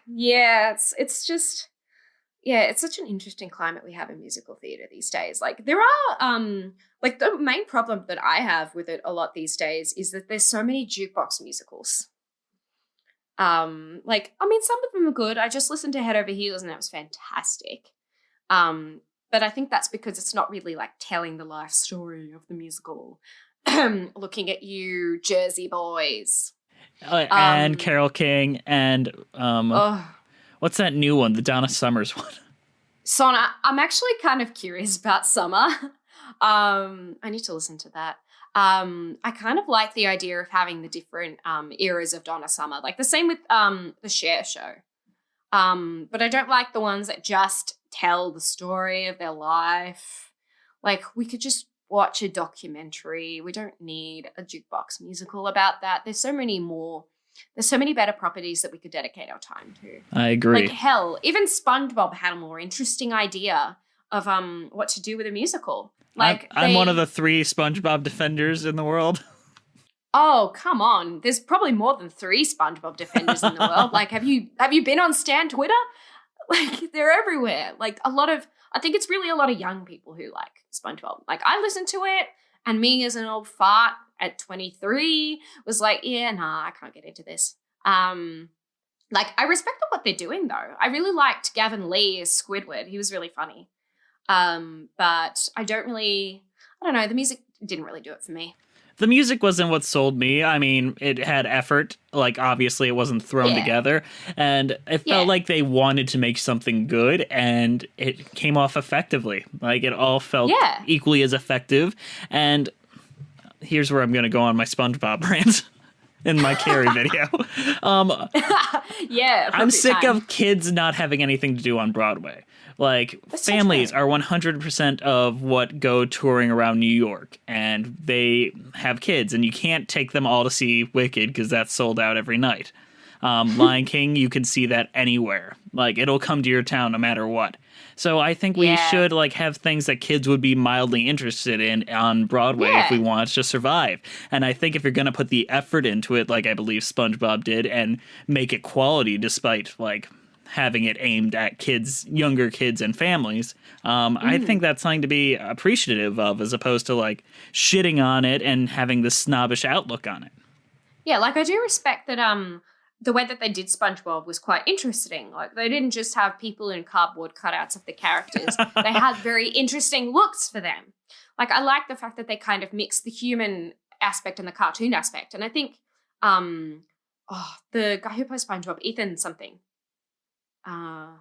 Yeah, it's just, yeah, it's such an interesting climate we have in musical theatre these days. Like, there are, like, the main problem that I have with it a lot these days is that there's so many jukebox musicals. Like, I mean, some of them are good. I just listened to Head Over Heels and that was fantastic. But I think that's because it's not really, like, telling the life story of the musical. Looking at you, Jersey Boys. And Carole King and what's that new one? The Donna Summers one. Sonna, I'm actually kind of curious about Summer. I need to listen to that. I kind of like the idea of having the different eras of Donna Summer, like the same with the Cher show. But I don't like the ones that just tell the story of their life. Like, we could just watch a documentary. We don't need a jukebox musical about that. There's so many better properties that we could dedicate our time to. I agree. Like, hell, even SpongeBob had a more interesting idea of what to do with a musical. Like, I'm one of the 3 SpongeBob defenders in the world. Oh, come on. There's probably more than 3 SpongeBob defenders in the world. Like, have you been on Stan Twitter? Like, they're everywhere. Like, I think it's really a lot of young people who like SpongeBob. Like, I listened to it, and me as an old fart at 23 was like, yeah, nah, I can't get into this. Like, I respect what they're doing, though. I really liked Gavin Lee as Squidward. He was really funny. But I don't know, the music didn't really do it for me. The music wasn't what sold me. I mean, it had effort. Like, obviously, it wasn't thrown together. And it felt like they wanted to make something good, and it came off effectively. Like, it all felt equally as effective. And here's where I'm going to go on my SpongeBob rant in my Carrie video. I'm sick of kids not having anything to do on Broadway. Like, families are 100% of what go touring around New York, and they have kids, and you can't take them all to see Wicked because that's sold out every night. Lion King, you can see that anywhere. Like, it'll come to your town no matter what. So I think we should like have things that kids would be mildly interested in on Broadway if we want to survive. And I think if you're going to put the effort into it, like I believe SpongeBob did, and make it quality despite like having it aimed at kids, younger kids and families, I think that's something to be appreciative of, as opposed to like shitting on it and having this snobbish outlook on it. Yeah, like I do respect that the way that they did SpongeBob was quite interesting. Like, they didn't just have people in cardboard cutouts of the characters. They had very interesting looks for them. Like, I like the fact that they kind of mixed the human aspect and the cartoon aspect. And I think the guy who plays SpongeBob, Ethan something. Whoever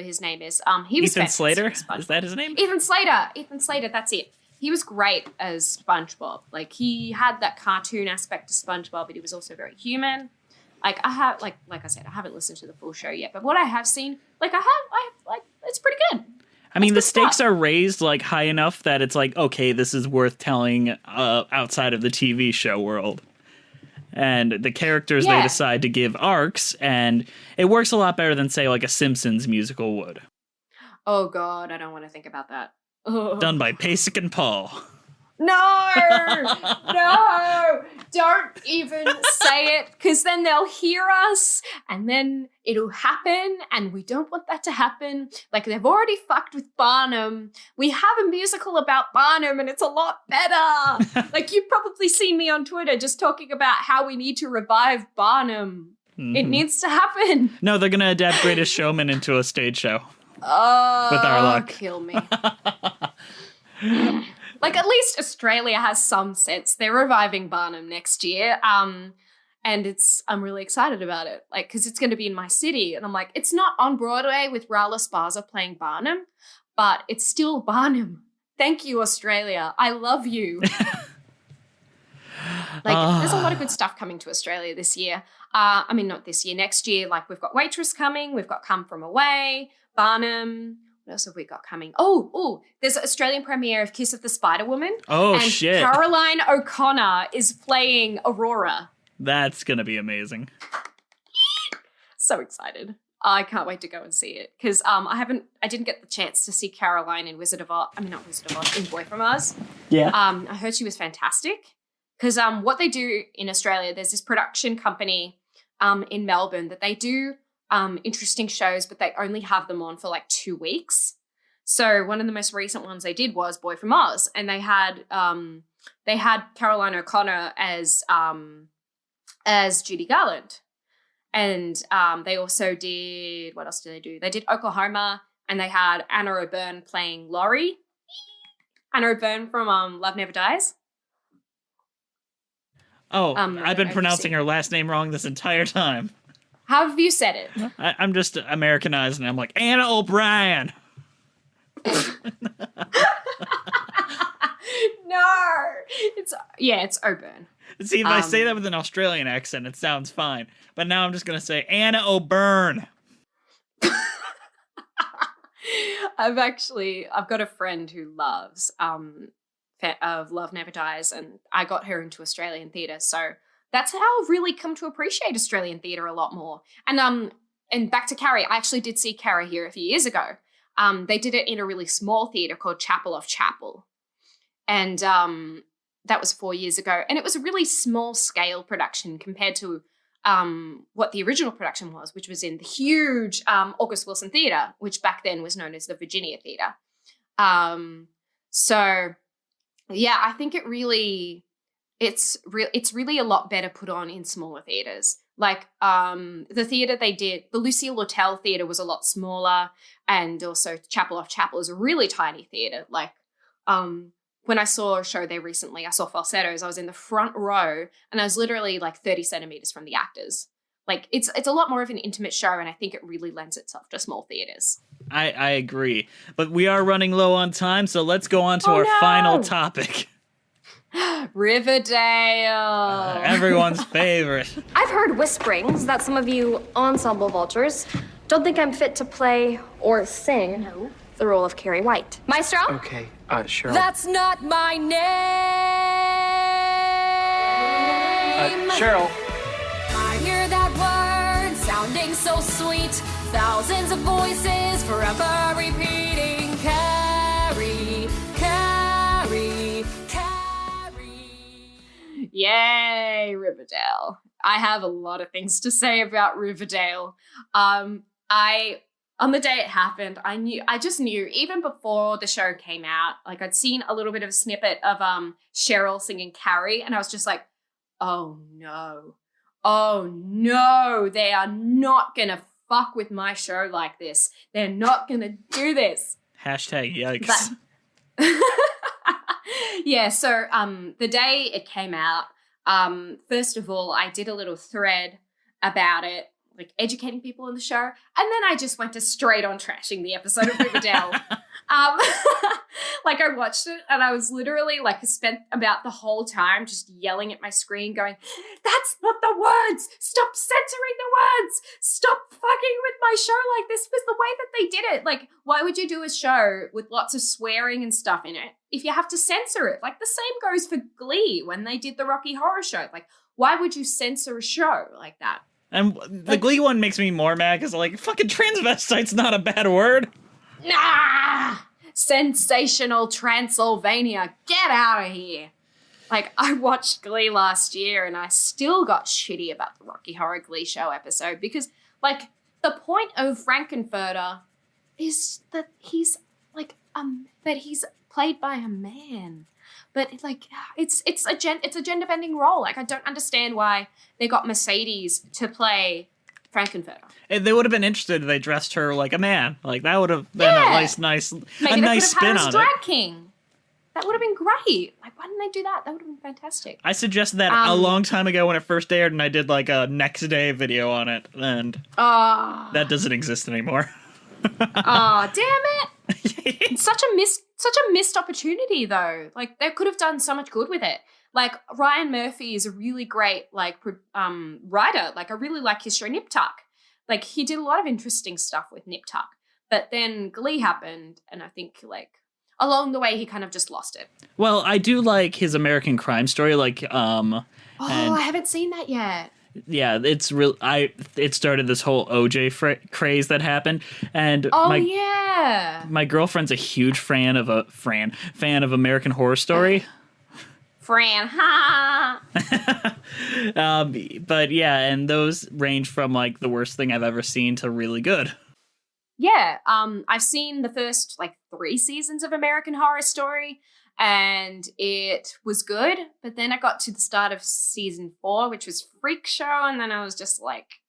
his name is. He was Ethan Slater? SpongeBob. Is that his name? Ethan Slater, that's it. He was great as SpongeBob. Like, he had that cartoon aspect to SpongeBob, but he was also very human. Like, I have, like I said, I haven't listened to the full show yet, but what I have seen, like, I have, it's pretty good. I mean, the stakes are raised like high enough that it's like, okay, this is worth telling outside of the TV show world. And the characters they decide to give arcs, and it works a lot better than, say, like a Simpsons musical would. Oh, God, I don't want to think about that. Done by Pasek and Paul. No, don't even say it, because then they'll hear us and then it'll happen, and we don't want that to happen. Like, they've already fucked with Barnum. We have a musical about Barnum and it's a lot better. Like, you've probably seen me on Twitter just talking about how we need to revive Barnum. Mm-hmm. It needs to happen. No, they're going to adapt Greatest Showman into a stage show. Oh, with our luck. Kill me. Like, at least Australia has some sense. They're reviving Barnum next year. And I'm really excited about it. Like, because it's going to be in my city. And I'm like, it's not on Broadway with Raul Esparza playing Barnum, but it's still Barnum. Thank you, Australia. I love you. Like, there's a lot of good stuff coming to Australia this year. I mean, not this year, next year. Like, we've got Waitress coming. We've got Come From Away, Barnum. What else have we got coming? Oh, there's an Australian premiere of Kiss of the Spider Woman. Oh, and shit. Caroline O'Connor is playing Aurora. That's going to be amazing. So excited. I can't wait to go and see it. Because I didn't get the chance to see Caroline in in Boy From Oz. Yeah. I heard she was fantastic. Because what they do in Australia, there's this production company in Melbourne that they do interesting shows, but they only have them on for like 2 weeks. So one of the most recent ones they did was Boy From Oz, and they had Caroline O'Connor as Judy Garland, and they also did, what else did they do? They did Oklahoma, and they had Anna O'Byrne playing Laurie. Anna O'Byrne from Love Never Dies. Oh, I've been pronouncing her last name wrong this entire time. How have you said it? I'm just Americanized, and I'm like, Anna O'Brien. No, it's O'Byrne. See, if I say that with an Australian accent, it sounds fine. But now I'm just going to say Anna O'Byrne. I've got a friend who loves Love Never Dies, and I got her into Australian theatre, so that's how I've really come to appreciate Australian theatre a lot more. And back to Carrie, I actually did see Carrie here a few years ago. They did it in a really small theatre called Chapel of Chapel. And that was 4 years ago. And it was a really small scale production compared to what the original production was, which was in the huge August Wilson Theatre, which back then was known as the Virginia Theatre. So, yeah, I think it's really a lot better put on in smaller theatres. Like the theatre they did, the Lucille Lortel Theatre was a lot smaller, and also Chapel of Chapel is a really tiny theatre. Like when I saw a show there recently, I saw Falsettos. I was in the front row, and I was literally like 30 centimetres from the actors. Like it's a lot more of an intimate show, and I think it really lends itself to small theatres. I agree, but we are running low on time, so let's go on to our final topic. Riverdale. Everyone's favorite. I've heard whisperings that some of you ensemble vultures don't think I'm fit to play or sing the role of Carrie White. Maestro? Okay, sure. That's not my name. Cheryl. I hear that word sounding so sweet. Thousands of voices forever repeating. Carrie, Carrie, Carrie. Yay, Riverdale. I have a lot of things to say about Riverdale. On the day it happened, I just knew, even before the show came out, like I'd seen a little bit of a snippet of Cheryl singing Carrie, and I was just like, oh no, they are not gonna fuck with my show like this. They're not gonna do this. Hashtag yikes. Yeah, so the day it came out, first of all, I did a little thread about it, like educating people on the show, and then I just went to straight on trashing the episode of Riverdale. Like I watched it and I was literally like spent about the whole time just yelling at my screen going, that's not the words, stop censoring the words, stop fucking with my show, like this was the way that they did it. Like, why would you do a show with lots of swearing and stuff in it if you have to censor it? Like the same goes for Glee when they did the Rocky Horror Show. Like, why would you censor a show like that? And the Glee one makes me more mad because, like, fucking transvestite's not a bad word. Nah! Sensational Transylvania, get out of here. Like, I watched Glee last year and I still got shitty about the Rocky Horror Glee Show episode because, like, the point of Frankenfurter is that he's, like, that he's played by a man. But, like, it's a gender-bending role. Like, I don't understand why they got Mercedes to play Frankenfurter. They would have been interested if they dressed her like a man. Like, that would have been a nice Maybe a they nice could have spin had on a it. drag king. That would have been great. Like, why didn't they do that? That would have been fantastic. I suggested that a long time ago when it first aired, and I did, like, a next day video on it, and that doesn't exist anymore. Oh, damn it. It's such a missed opportunity, though. Like, they could have done so much good with it. Like, Ryan Murphy is a really great, like, writer. Like, I really like his show Nip Tuck. Like, he did a lot of interesting stuff with Nip Tuck. But then Glee happened, and I think, like, along the way, he kind of just lost it. Well, I do like his American Crime Story, like, I haven't seen that yet. Yeah, it's real. It started this whole OJ craze that happened, and my girlfriend's a huge fan of American Horror Story. Fran, ha! But yeah, and those range from like the worst thing I've ever seen to really good. Yeah, I've seen the first like 3 seasons of American Horror Story, and it was good. But then I got to the start of season 4, which was Freak Show, and then I was just like,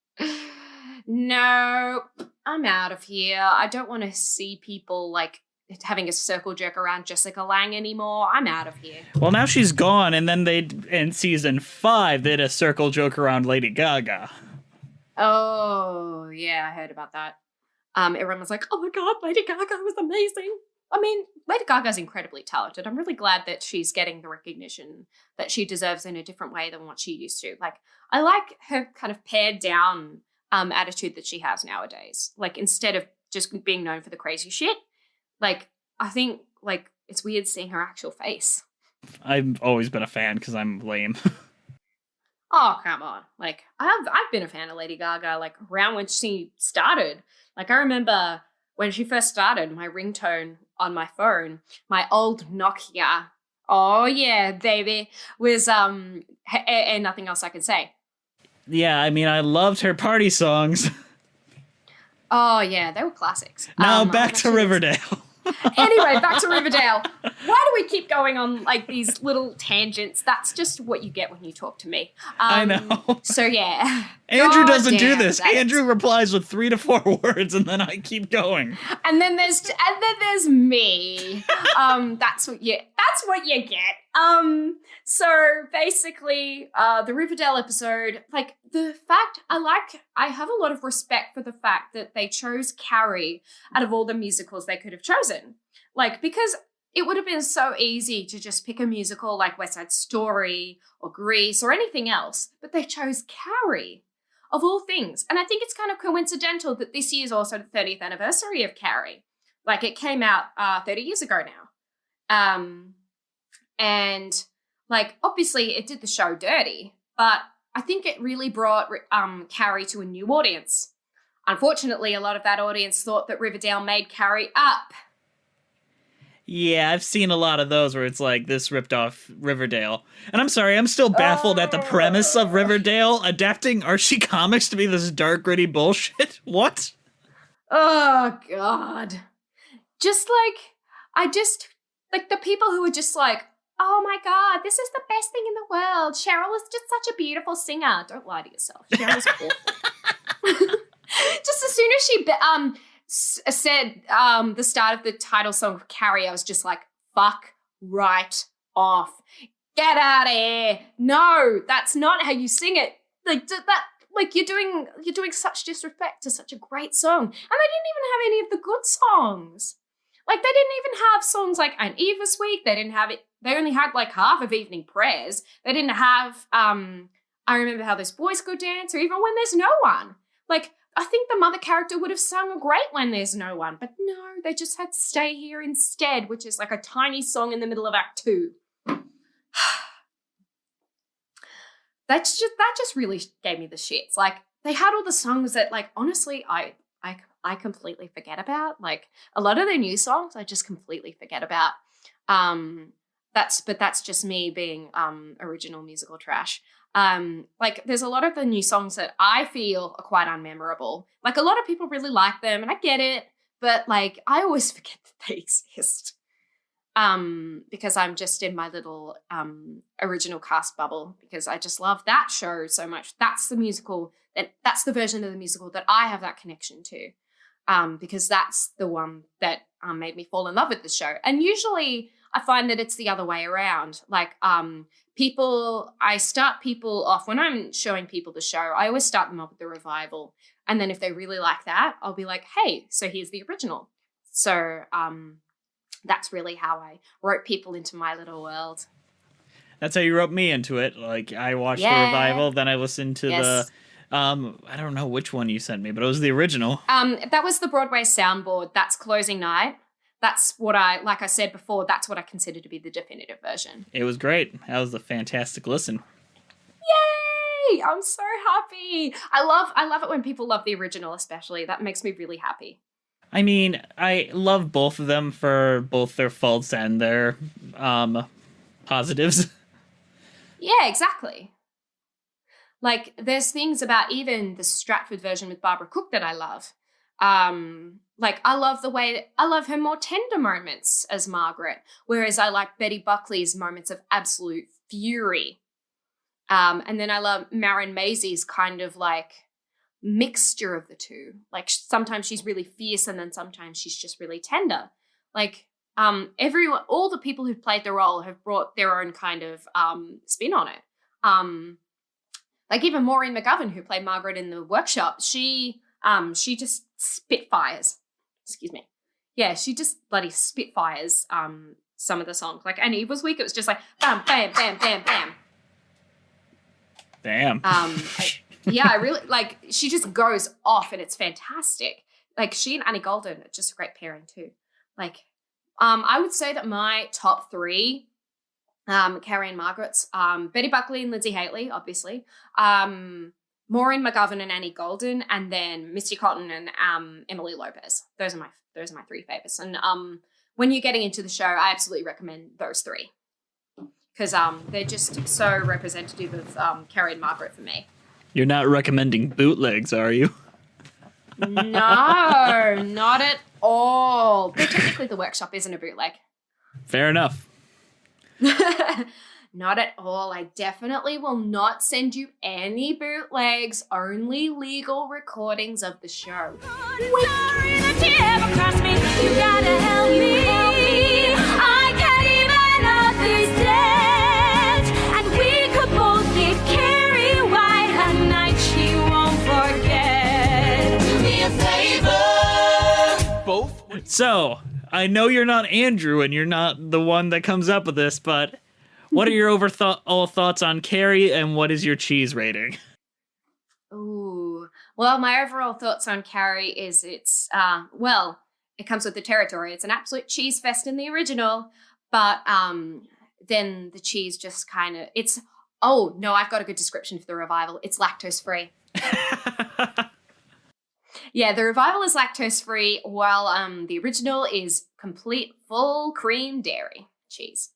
no, I'm out of here. I don't want to see people like having a circle jerk around Jessica Lange anymore. I'm out of here. Well, now she's gone, and then in season 5 they did a circle joke around Lady Gaga. Oh yeah, I heard about that. Everyone was like, oh my God, Lady Gaga was amazing. I mean, Lady Gaga's incredibly talented. I'm really glad that she's getting the recognition that she deserves in a different way than what she used to. Like, I like her kind of pared down attitude that she has nowadays. Like, instead of just being known for the crazy shit, like, I think, like, it's weird seeing her actual face. I've always been a fan because I'm lame. Oh, come on. Like, I've been a fan of Lady Gaga, like, around when she started. Like, I remember when she first started, my ringtone on my phone, my old Nokia, oh yeah, baby, was, and nothing else I can say. Yeah, I mean, I loved her party songs. Oh yeah, they were classics. Now back to Riverdale. Anyway, back to Riverdale. Why do we keep going on like these little tangents? That's just what you get when you talk to me. I know. So yeah. Andrew doesn't do this. Andrew replies with 3 to 4 words, and then I keep going. And then there's me. That's what you get. So basically, the Riverdale episode, like the fact I have a lot of respect for the fact that they chose Carrie out of all the musicals they could have chosen. Like, because it would have been so easy to just pick a musical like West Side Story or Grease or anything else, but they chose Carrie of all things. And I think it's kind of coincidental that this year is also the 30th anniversary of Carrie. Like, it came out 30 years ago now. And like, obviously it did the show dirty, but I think it really brought Carrie to a new audience. Unfortunately, a lot of that audience thought that Riverdale made Carrie up. Yeah, I've seen a lot of those where it's like, this ripped off Riverdale. And I'm sorry, I'm still baffled at the premise of Riverdale adapting Archie comics to be this dark, gritty bullshit. What? Oh, God. Just like the people who are just like, oh my God, this is the best thing in the world. Cheryl is just such a beautiful singer. Don't lie to yourself. Cheryl's awful. Just as soon as she said the start of the title song of Carrie, I was just like, fuck right off. Get out of here. No, that's not how you sing it. Like you're doing such disrespect to such a great song. And they didn't even have any of the good songs. Like, they didn't even have songs like An Eva's Week. They didn't have it. They only had like half of Evening Prayers. They didn't have I Remember How Those Boys Could Dance, or even When There's No One. Like, I think the mother character would have sung a great When There's No One, but no, they just had Stay Here instead, which is like a tiny song in the middle of Act 2. That just really gave me the shits. Like, they had all the songs that, like, honestly, I completely forget about. Like, a lot of their new songs I just completely forget about. That's just me being original musical trash. Like, there's a lot of the new songs that I feel are quite unmemorable. Like, a lot of people really like them, and I get it, but like, I always forget that they exist. Because I'm just in my little original cast bubble, because I just love that show so much. That's the version of the musical that I have that connection to. Because that's the one that made me fall in love with the show. And usually I find that it's the other way around. Like, I start people off, when I'm showing people the show, I always start them off with the revival. And then if they really like that, I'll be like, hey, so here's the original. So that's really how I wrote people into my little world. That's how you wrote me into it. Like, I watched the revival, then I listened to the... I don't know which one you sent me, but it was the original. That was the Broadway soundboard. That's closing night. That's what like I said before, that's what I consider to be the definitive version. It was great. That was a fantastic listen. Yay! I'm so happy. I love it when people love the original, especially. That makes me really happy. I mean, I love both of them for both their faults and their positives. Yeah, exactly. Like, there's things about even the Stratford version with Barbara Cook that I love. Like, I love her more tender moments as Margaret, whereas I like Betty Buckley's moments of absolute fury. And then I love Marin Maisie's kind of like mixture of the two. Like, sometimes she's really fierce and then sometimes she's just really tender. Like, all the people who've played the role have brought their own kind of spin on it. Like, even Maureen McGovern, who played Margaret in the workshop, she just spitfires. Excuse me. Yeah, she just bloody spitfires some of the songs. Like, and Eva's Week, it was just like bam, bam, bam, bam, bam. Damn. Yeah, I really, like, she just goes off and it's fantastic. Like, she and Annie Golden are just a great pairing too. Like, I would say that my top three, Carrie and Margaret's, Betty Buckley and Lindsay Haley, obviously, Maureen McGovern and Annie Golden, and then Misty Cotton and Emily Lopez. Those are my three favorites. And when you're getting into the show, I absolutely recommend those three because they're just so representative of Carrie and Margaret for me. You're not recommending bootlegs, are you? No, not at all. But technically, the workshop isn't a bootleg. Fair enough. Not at all. I definitely will not send you any bootlegs, only legal recordings of the show. Sorry that you ever crossed me. You gotta help me. I can't even understand. And we could both give Carrie White a night she won't forget. Do me a favor. Both? So, I know you're not Andrew and you're not the one that comes up with this, but what are your overall thoughts on Carrie and what is your cheese rating? Ooh. Well, my overall thoughts on Carrie is it's, it comes with the territory. It's an absolute cheese fest in the original, but then the cheese just kind of, it's Oh, no, I've got a good description for the revival. It's lactose free. Yeah, the revival is lactose free, while the original is complete full cream dairy cheese.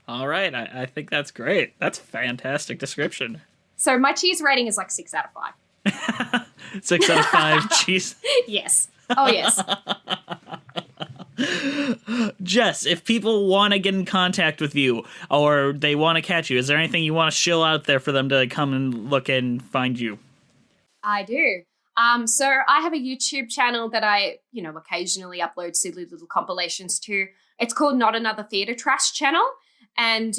All right, I think that's great. That's a fantastic description. So my cheese rating is like 6 out of 5. 6 out of 5 cheese. Yes. Oh, yes. Jess, if people want to get in contact with you or they want to catch you, is there anything you want to shill out there for them to come and look and find you? I do. So I have a YouTube channel that I, occasionally upload silly little compilations to. It's called Not Another Theatre Trash Channel. And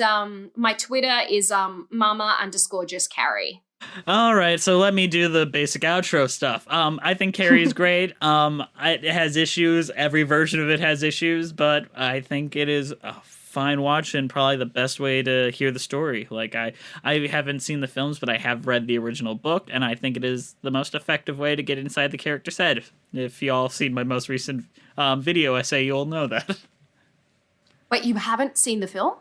my Twitter is mama_just Carrie. All right, so let me do the basic outro stuff. I think Carrie is great. It has issues. Every version of it has issues, but I think it is a fine watch and probably the best way to hear the story. Like, I haven't seen the films, but I have read the original book, and I think it is the most effective way to get inside the character's head. If y'all seen my most recent video essay, you'll know that. Wait, you haven't seen the film?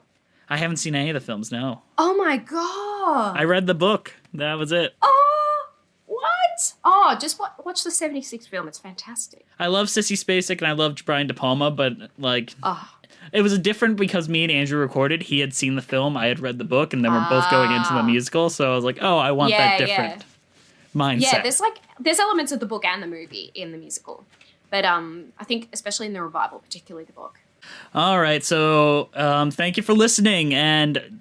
I haven't seen any of the films, no. Oh my god. I read the book. That was it. Oh, what? Oh, just watch the 76 film. It's fantastic. I love Sissy Spacek and I loved Brian De Palma, but it was different because me and Andrew recorded. He had seen the film, I had read the book, and then we're both going into the musical. So I was like, oh, I want that different mindset. Yeah, there's elements of the book and the movie in the musical. But I think especially in the revival, particularly the book. All right, so thank you for listening, and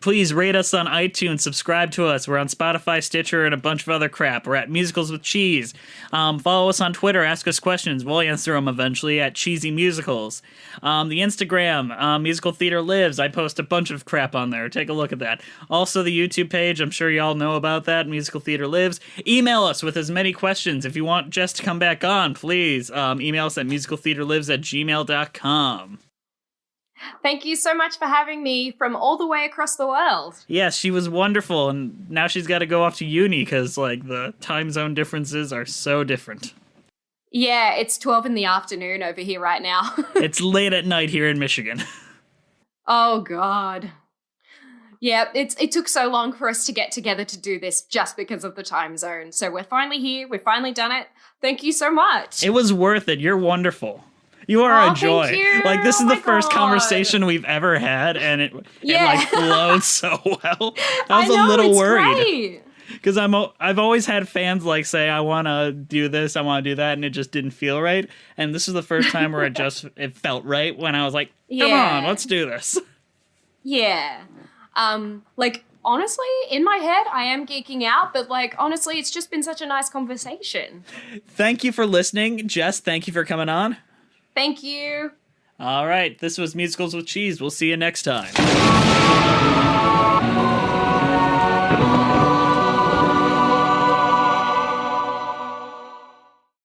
please rate us on iTunes, subscribe to us. We're on Spotify, Stitcher, and a bunch of other crap. We're at Musicals with Cheese. Follow us on Twitter, ask us questions. We'll answer them eventually at Cheesy Musicals. The Instagram, Musical Theater Lives. I post a bunch of crap on there. Take a look at that. Also, the YouTube page, I'm sure y'all know about that, Musical Theater Lives. Email us with as many questions. If you want Jess to come back on, please email us at musicaltheaterlives@gmail.com. Thank you so much for having me from all the way across the world. Yes, she was wonderful, and now she's got to go off to uni because, the time zone differences are so different. Yeah, it's 12 in the afternoon over here right now. It's late at night here in Michigan. Oh, God. Yeah, it took so long for us to get together to do this just because of the time zone. So we're finally here. We've finally done it. Thank you so much. It was worth it. You're wonderful. You are a joy. Thank you. This is the first God. conversation we've ever had, and it flowed so well. I was I know, a little it's worried great. because I've always had fans say I want to do this, I want to do that, and it just didn't feel right. And this is the first time where it felt right when I was like, come on, let's do this. Yeah. Honestly, in my head, I am geeking out, but honestly, it's just been such a nice conversation. Thank you for listening. Jess, thank you for coming on. Thank you. All right, this was Musicals with Cheese. We'll see you next time.